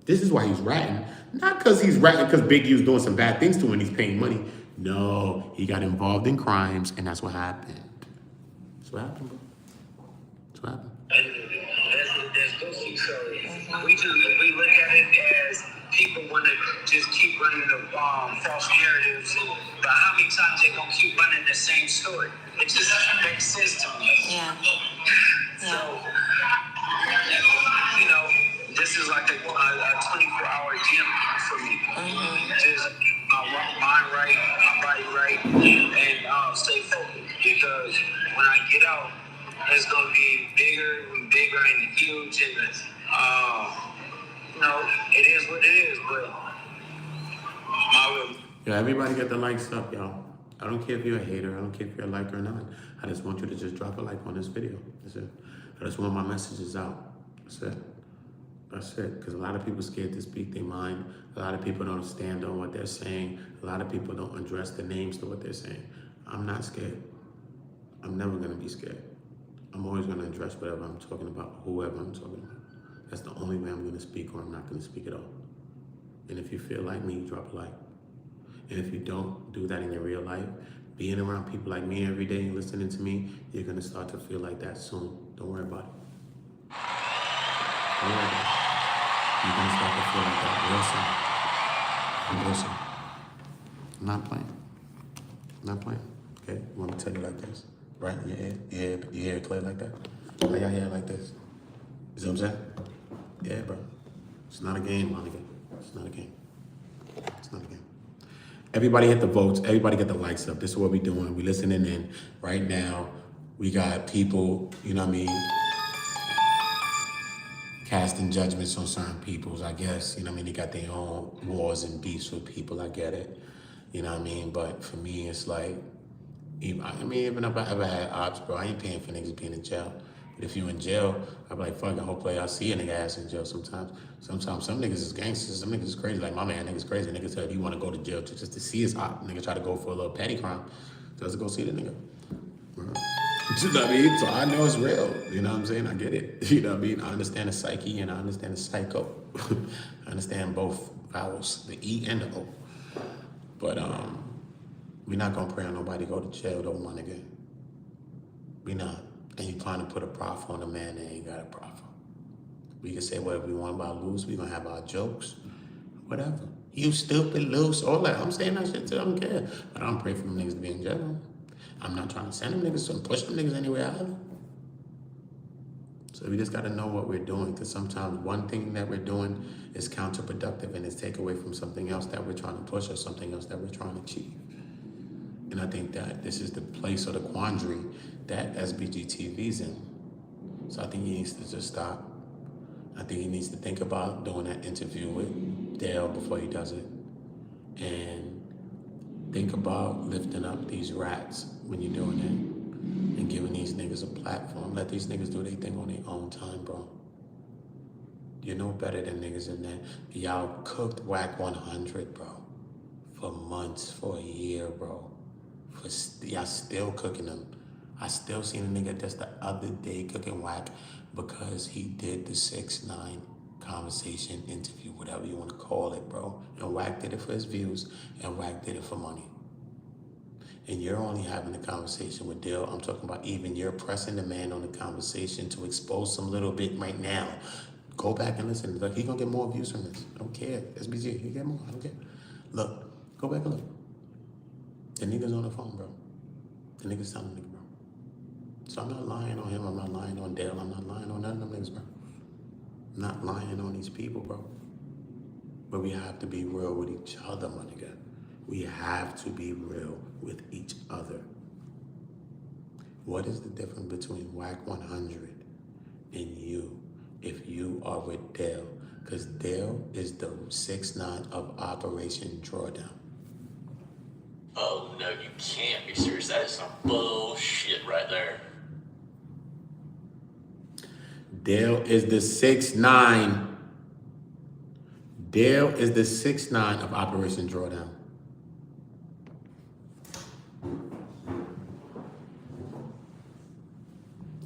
This is why he's ratting. Not because he's ratting because Big U's doing some bad things to him and he's paying money. No, he got involved in crimes and that's what happened. That's what happened, bro. That's what happened. That's goofy. So we look at it as people want to just keep running the false narratives. But how many times they gonna keep running the same story? It just makes sense to me. Yeah. So, you know, this is like a 24-hour gym for me. Just my mind right, my body right, and stay focused. Because when I get out, it's gonna be bigger and huge, and you know, it is what it is. But Yeah, everybody get the likes up, y'all. I don't care if you're a hater. I don't care if you're a liker or not. I just want you to just drop a like on this video. That's it. I just want my messages out. That's it. That's it. Because a lot of people scared to speak their mind. A lot of people don't stand on what they're saying. A lot of people don't address the names to what they're saying. I'm not scared. I'm never going to be scared. I'm always going to address whatever I'm talking about, whoever I'm talking about. That's the only way I'm going to speak, or I'm not going to speak at all. And if you feel like me, drop a like. And if you don't do that in your real life, being around people like me every day and listening to me, you're going to start to feel like that soon. Don't worry about it. Don't worry about it. You're going to start to feel like that real soon. Real soon. I'm not playing. I'm not playing. Okay? You want me to tell you like this? Right in your ear? Your ear clear like that? Lay your hair like this. You see what I'm saying? Yeah, bro. It's not a game, my nigga. It's not a game. It's not a game. Everybody hit the votes. Everybody get the likes up. This is what we doing. We listening in right now. We got people, you know what I mean, casting judgments on certain peoples, I guess. You know what I mean? They got their own wars and beefs with people. I get it. You know what I mean? But for me, it's like, even if I ever had ops, bro, I ain't paying for niggas being in jail. But if you in jail, I be like, fuck it, hopefully I see a nigga ass in jail sometimes. Sometimes some niggas is gangsters, some niggas is crazy. Like my man, niggas crazy. Niggas said, you want to go to jail just to see his op. Nigga try to go for a little petty crime. Doesn't go see the nigga. You know what I mean? So I know it's real. You know what I'm saying? I get it. You know what I mean? I understand the psyche and I understand the psycho. I understand both vowels, the E and the O. But we're not gonna pray on nobody to go to jail though, my nigga. We not. And you trying to put a proffer on a man that ain't got a proffer. We can say whatever we want about Luz. We gonna have our jokes. Whatever. You stupid, loose, all that. I'm saying that shit too. I don't care. But I don't pray for them niggas to be in jail. I'm not trying to send them niggas and push them niggas anywhere either. So we just got to know what we're doing, because sometimes one thing that we're doing is counterproductive and it's take away from something else that we're trying to push or something else that we're trying to achieve. And I think that this is the place or the quandary that Sbgtv's in. So I think he needs to just stop. I think he needs to think about doing that interview with Dale before he does it. And think about lifting up these rats when you're doing it. And giving these niggas a platform. Let these niggas do their thing on their own time, bro. You know better than niggas in that. Y'all cooked Wack 100, bro. For months, for a year, bro. Y'all still cooking them. I still seen a nigga just the other day cooking Wack because he did the 6ix9ine conversation interview, whatever you want to call it, bro. And Wack did it for his views, and Wack did it for money. And you're only having a conversation with Dale. I'm talking about even you're pressing the man on the conversation to expose some little bit right now. Go back and listen. Look, he's gonna get more views from this. I don't care. SBG, he get more. I don't care. Look, go back and look. The nigga's on the phone, bro. The nigga's telling the nigga, bro. So I'm not lying on him. I'm not lying on Dale. I'm not lying on none of them niggas, bro. I'm not lying on these people, bro. But we have to be real with each other, my nigga. We have to be real with each other. What is the difference between Wack 100 and you if you are with Dale? Because Dale is the 6ix9ine of Operation Drawdown. Oh, no, you can't be serious. That is some bullshit right there. Dale is the 6ix9ine. Dale is the 6ix9ine of Operation Drawdown.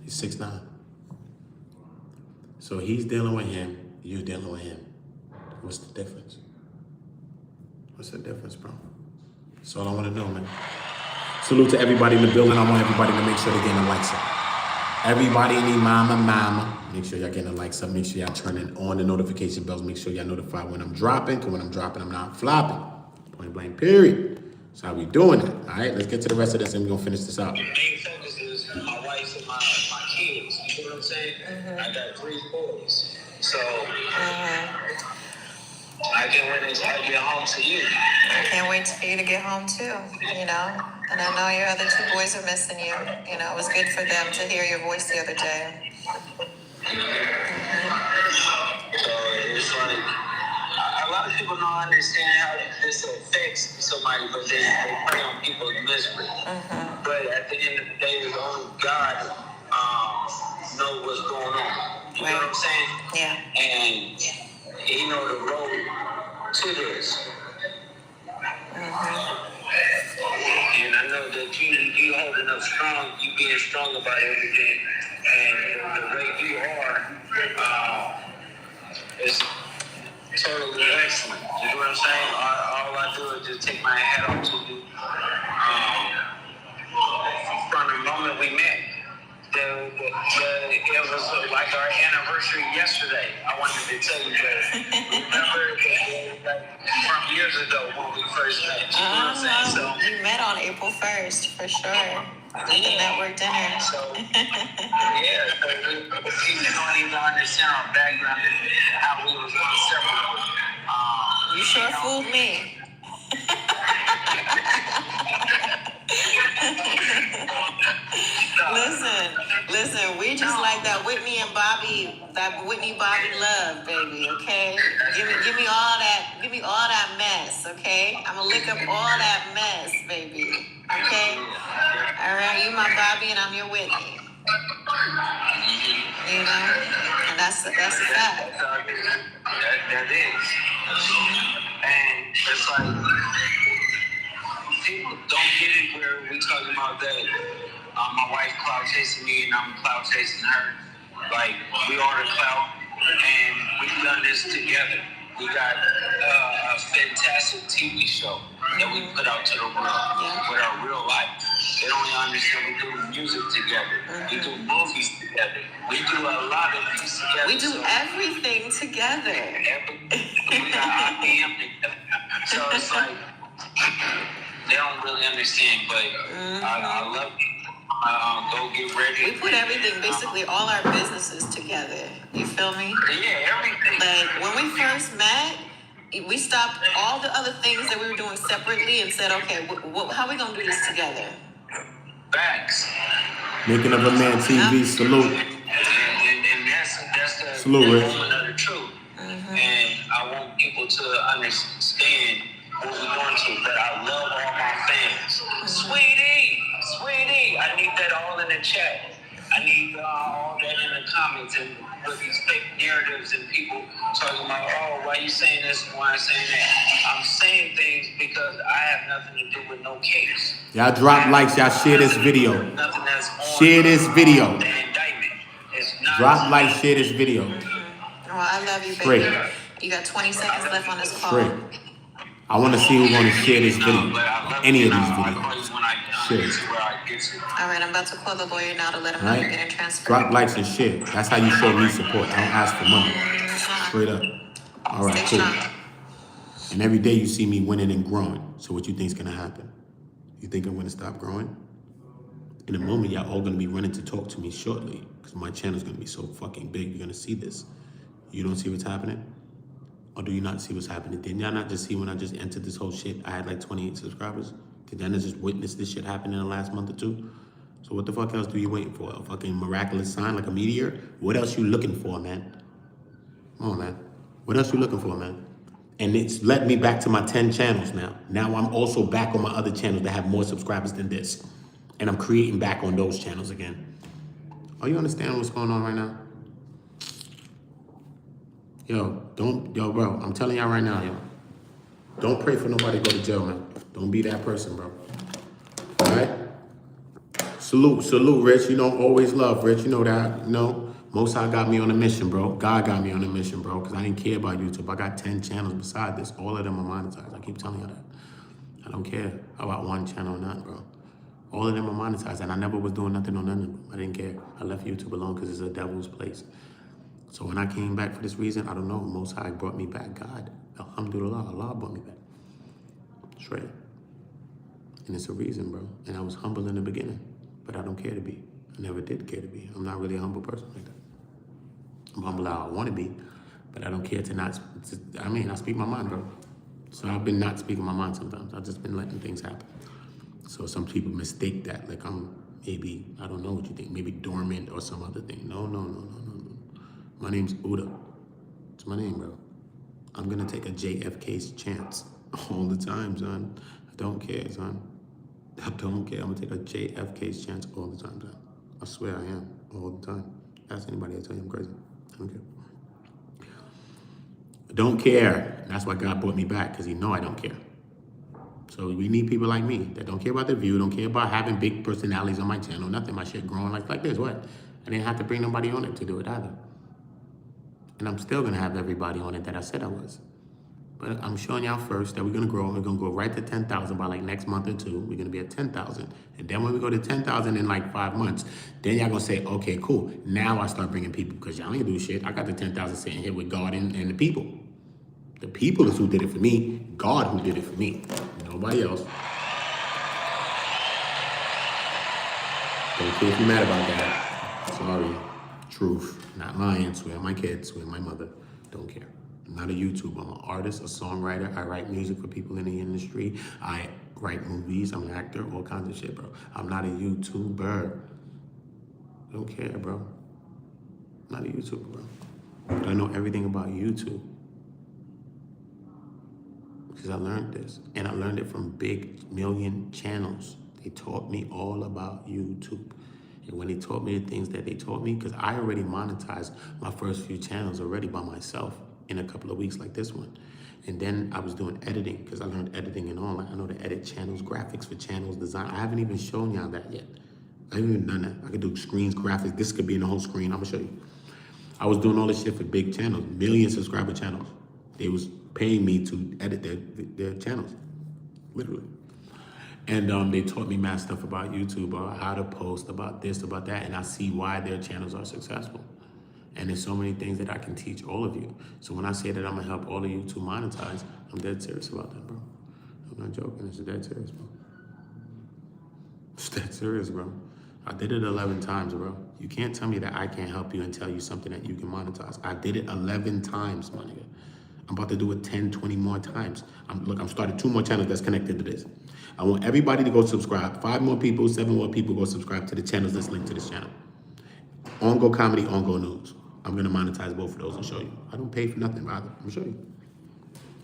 He's 6'9". So he's dealing with him, you dealing with him. What's the difference? What's the difference, bro? That's all I want to know, man. Salute to everybody in the building. I want everybody to make sure they're getting the likes up. Everybody in the mama. Make sure y'all getting the likes up. Make sure y'all turning on the notification bells. Make sure y'all notify when I'm dropping, because when I'm dropping, I'm not flopping. Point blank, period. That's how we doing it. All right, let's get to the rest of this and we're going to finish this out. The main focus is my wife and my kids. You know what I'm saying? I got 3 boys. So, I can't wait until I get home to you. I can't wait for you to get home too, you know? And I know your other 2 boys are missing you. You know, it was good for them to hear your voice the other day. So it's like, a lot of people don't understand how this affects somebody, but they prey on people's misery. But at the end of the day, only God knows what's going on. You know what I'm saying? Yeah. And he knows the road to this. And I know that you holding up strong, you being strong about everything, and the way you are is totally excellent. You know what I'm saying? All I do is just take my hat off to you. From the moment we met, it was like our anniversary yesterday. I wanted to tell you that. Remember from years ago when we first met? You know what I'm saying? So, we met on April 1st, for sure. At the network dinner. So, yeah, people don't even understand our background and how we was inseparable. You sure fooled me. Listen, we just like that Whitney Bobby love, baby, okay? Give me all that mess, okay? I'm gonna lick up all that mess, baby. Okay? Alright, you my Bobby and I'm your Whitney. You know? And that's a fact. That is. And it's like, people don't get it where we talking about that. My wife clout chasing me and I'm clout chasing her. Like, we are the clout and we've done this together. We got a fantastic TV show that we put out to the world with our real life. They don't even understand we do music together. We do movies together. We do a lot of things together. We do everything together. We got IBM So it's like they don't really understand, but I love it. Go get ready. We put everything, basically all our businesses together. You feel me? Yeah, everything. Like when we first met, we stopped all the other things that we were doing separately and said, okay, how are we gonna do this together? Facts. Making of a Man TV, salute. And that's the Salute, Rich. moment of the truth. And I want people to understand what we're going to. But I love all my fans. Sweetie, I need that all in the chat. I need all that in the comments and with these fake narratives and people talking about, oh, why you saying this and why I'm saying that. I'm saying things because I have nothing to do with no case. Y'all drop likes, y'all share this video. Nothing that's on Share this video. the indictment. It's not Drop likes, share this video. Oh, I love you, baby. Straight. You got 20 seconds left on this call. Straight. I want to see who's going to share this video. Any of these videos. Share it. All right, I'm about to call the lawyer now to let him know Right? you're getting transferred. Drop likes and share. That's how you show me support. I don't ask for money. Straight up. All right, Stay cool. strong. And every day you see me winning and growing. So what you think's gonna happen? You think I'm gonna stop growing? In a moment, y'all all gonna be running to talk to me shortly, because my channel's gonna be so fucking big. You're gonna see this. You don't see what's happening? Or do you not see what's happening? Didn't y'all not just see when I just entered this whole shit, I had like 28 subscribers? Did y'all not just witness this shit happen in the last month or two? So what the fuck else do you waiting for? A fucking miraculous sign like a meteor? What else you looking for, man? Come on, man. What else you looking for, man? And it's led me back to my 10 channels now. Now I'm also back on my other channels that have more subscribers than this. And I'm creating back on those channels again. Are you understand what's going on right now? Yo, bro, I'm telling y'all right now, yo. Don't pray for nobody to go to jail, man. Don't be that person, bro. All right? Salute, Rich. You know, always love, Rich. You know that, you know. Most High got me on a mission, bro. God got me on a mission, bro, because I didn't care about YouTube. I got 10 channels beside this. All of them are monetized. I keep telling you that. I don't care about one channel or not, bro. All of them are monetized, and I never was doing nothing on none of them. I didn't care. I left YouTube alone because it's a devil's place. So when I came back for this reason, I don't know. Most High brought me back. God, alhamdulillah, Allah brought me back. Straight. And it's a reason, bro. And I was humble in the beginning, but I don't care to be. I never did care to be. I'm not really a humble person like that. I'm humble how I want to be, but I don't care to not, I speak my mind, bro. So I've been not speaking my mind sometimes. I've just been letting things happen. So some people mistake that, like I'm maybe, I don't know what you think, maybe dormant or some other thing. No. My name's Uda. It's my name, bro. I'm gonna take a JFK's chance all the time, son. I don't care, son. I don't care. I'm gonna take a JFK's chance all the time, son. I swear I am, all the time. Ask anybody, I'll tell you I'm crazy. I don't care. I don't care. That's why God brought me back, because he know I don't care. So we need people like me that don't care about the view, don't care about having big personalities on my channel, nothing. My shit growing like this, what? I didn't have to bring nobody on it to do it either. And I'm still gonna have everybody on it that I said I was. But I'm showing y'all first that we're gonna grow. We're gonna go right to 10,000 by like next month or two. We're gonna be at 10,000. And then when we go to 10,000 in like 5 months, then y'all gonna say, okay, cool. Now I start bringing people, because y'all ain't do shit. I got the 10,000 sitting here with God and the people. The people is who did it for me. God who did it for me. Nobody else. Don't care if you're mad about that. Sorry. Truth. Not lying. Swear on my kids. Swear on my mother. Don't care. I'm not a YouTuber. I'm an artist, a songwriter. I write music for people in the industry. I write movies. I'm an actor. All kinds of shit, bro. I'm not a YouTuber. I don't care, bro. I'm not a YouTuber, bro. But I know everything about YouTube. Because I learned this. And I learned it from big million channels. They taught me all about YouTube. And when they taught me the things that they taught me, because I already monetized my first few channels already by myself in a couple of weeks like this one. And then I was doing editing, because I learned editing and all. I know to edit channels, graphics for channels, design. I haven't even shown y'all that yet. I haven't even done that. I could do screens, graphics. This could be in the whole screen. I'm gonna show you. I was doing all this shit for big channels, million subscriber channels. They was paying me to edit their channels, literally. And they taught me mad stuff about YouTube, about how to post, about this, about that, and I see why their channels are successful. And there's so many things that I can teach all of you. So when I say that I'm gonna help all of you to monetize, I'm dead serious about that, bro. I'm not joking, it's dead serious, bro. It's dead serious, bro. I did it 11 times, bro. You can't tell me that I can't help you and tell you something that you can monetize. I did it 11 times, my nigga. I'm about to do it 10, 20 more times. I'm starting 2 more channels that's connected to this. I want everybody to go subscribe. 5 more people, 7 more people go subscribe to the channels that's linked to this channel. On Go Comedy, On Go News. I'm gonna monetize both of those and show you. I don't pay for nothing, rather. I'm gonna show you.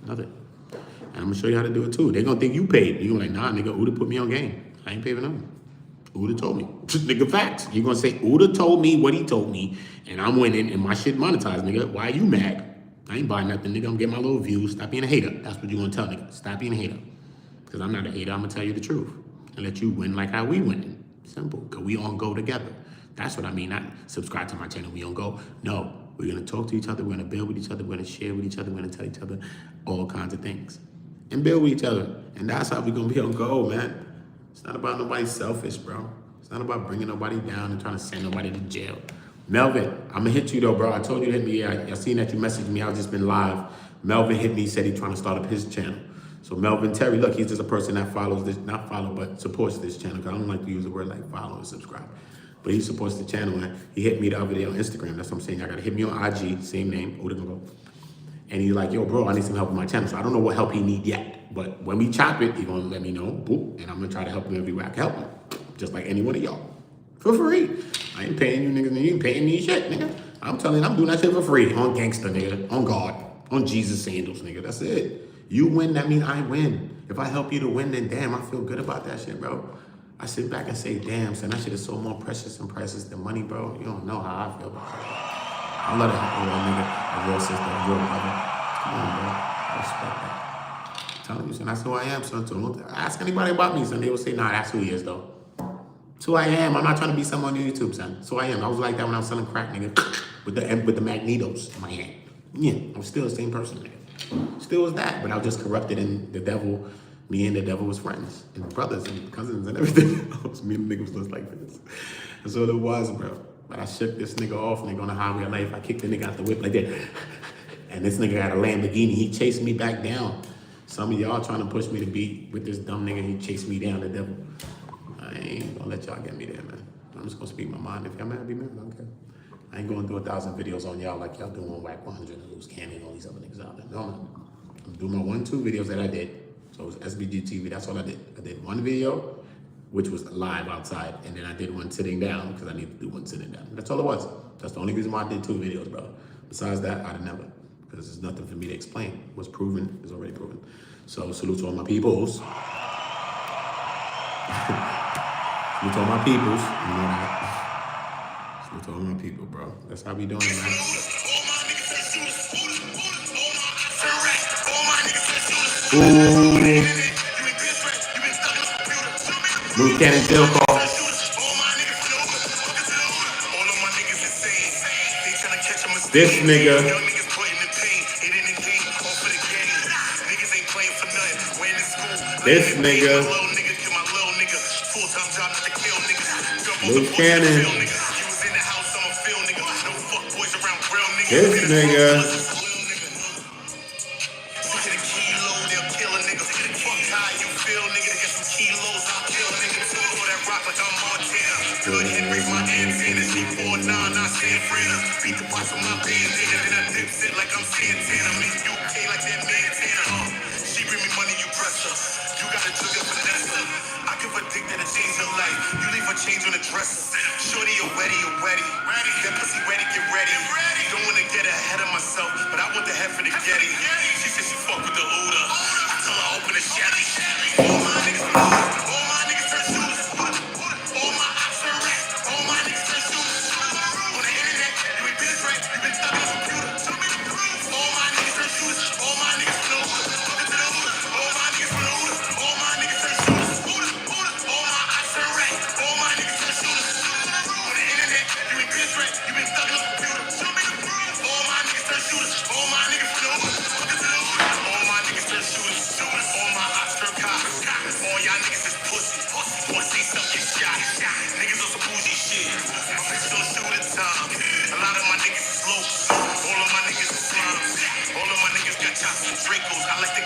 Nothing. And I'm gonna show you how to do it too. They're gonna think you paid. You're gonna be like, nah, nigga, Uda put me on game. I ain't paid for nothing. Uda told me. Nigga, facts. You're gonna say, Uda told me what he told me, and I'm winning, and my shit monetized, nigga. Why are you mad? I ain't buying nothing, nigga. I'm getting my little views. Stop being a hater. That's what you're gonna tell, nigga. Stop being a hater. Because I'm not a hater. I'm gonna tell you the truth. And let you win like how we winning. Simple. Because we on go together. That's what I mean. Not subscribe to my channel, we on go. No. We're gonna talk to each other. We're gonna build with each other. We're gonna share with each other. We're gonna tell each other all kinds of things. And build with each other. And that's how we're gonna be on go, man. It's not about nobody selfish, bro. It's not about bringing nobody down and trying to send nobody to jail. Melvin, I'm gonna hit you though, bro. I told you to hit me. I seen that you messaged me. I've just been live. Melvin hit me, said he's trying to start up his channel. So Melvin Terry, look, he's just a person that follows this, not follow, but supports this channel. Cause I don't like to use the word like follow and subscribe. But he supports the channel, and he hit me the other day on Instagram. That's what I'm saying. I gotta hit me on IG, same name, Uda. And he's like, yo, bro, I need some help with my channel. So I don't know what help he need yet. But when we chop it, he's gonna let me know, boop, and I'm gonna try to help him every way I can help him. Just like any one of y'all. For free. I ain't paying you niggas, and you ain't paying me shit, nigga. I'm telling you, I'm doing that shit for free. On gangster, nigga. On God. On Jesus sandals, nigga. That's it. You win, that means I win. If I help you to win, then damn, I feel good about that shit, bro. I sit back and say, damn, son, that shit is so more precious and priceless than money, bro. You don't know how I feel about it. I love that real nigga, a real sister, a real brother. Come on, bro. I respect that. I'm telling you, son, that's who I am, son. So don't ask anybody about me, son. They will say, nah, that's who he is, though. It's who I am. I'm not trying to be someone on YouTube, son. It's who I am. I was like that when I was selling crack, nigga, with the magnetos in my hand. Yeah, I'm still the same person, nigga. Still was that, but I was just corrupted, and the devil, me and the devil was friends, and brothers and cousins and everything else. Me and the nigga was just like this. That's all it was, bro. But I shook this nigga off, nigga, on the highway of life. I kicked the nigga out the whip like that. And this nigga had a Lamborghini. He chased me back down. Some of y'all trying to push me to be with this dumb nigga. He chased me down, the devil. I ain't gonna let y'all get me there, man. I'm just gonna speak my mind. If y'all mad, be mad. I don't care. I ain't gonna do 1,000 videos on y'all like y'all doing on Wack 100 and LUCE CANNON and all these other niggas out there. No, man. I'm doing my 1, 2 videos that I did. So it was Sbgtv, that's all I did. I did 1 video, which was live outside, and then I did 1 sitting down because I need to do 1 sitting down. That's all it was. That's the only reason why I did 2 videos, bro. Besides that, I'd have never, because there's nothing for me to explain. What's proven is already proven. So salute to all my peoples. Salute to all my peoples, you know that. Salute to all my people, bro. That's how we doing it, man. Ooh. LUCE CANNON, JailCall. This nigga. This nigga. LUCE CANNON. This nigga. Change on the dresser. Shorty, you're ready. That pussy ready, get ready. Don't wanna get ahead of myself, but I want the head for the Getty. She said she fuck with the Uda. I tell her open the Chevy. All my niggas turn shooters. All my ops turn rats. All my niggas turn shooters. On the internet, you ain't been right. You been stuck on the computer. Tell me the truth. All my niggas turn shooters. All my niggas from the Uda. Fucking to the Uda. All my niggas from the Uda. All my niggas turn shooters. All my ops turn rats. All my niggas turn shooters. On the internet, you ain't been right. You been stuck on the computer. Tell me the truth. All my niggas turn shooters. All my niggas from the Uda. Fucking to the Uda. All my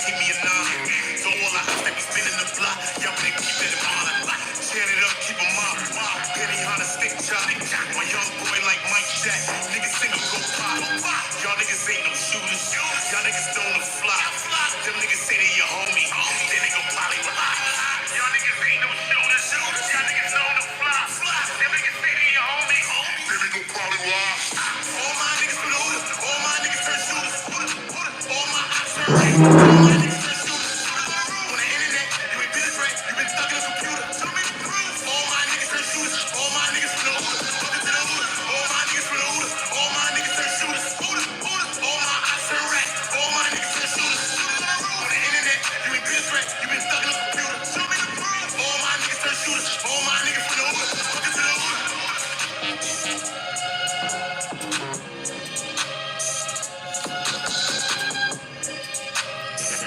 keep me a nine. So all I have to be spinning the block, y'all better keep that in mind. Chan it up, keep 'em up. Penny on a stick chop. My young boy like Mike Jack. Niggas sing him go pop. Y'all niggas ain't no shooters. Y'all niggas don't fly. Them niggas say they your homie. Then they gon' probably lie. Y'all niggas ain't no shooters. Y'all niggas don't fly. Them niggas say they your homie. Then they gon' probably lie. All my niggas blue. All my niggas turn shooters. All my ops turn racist.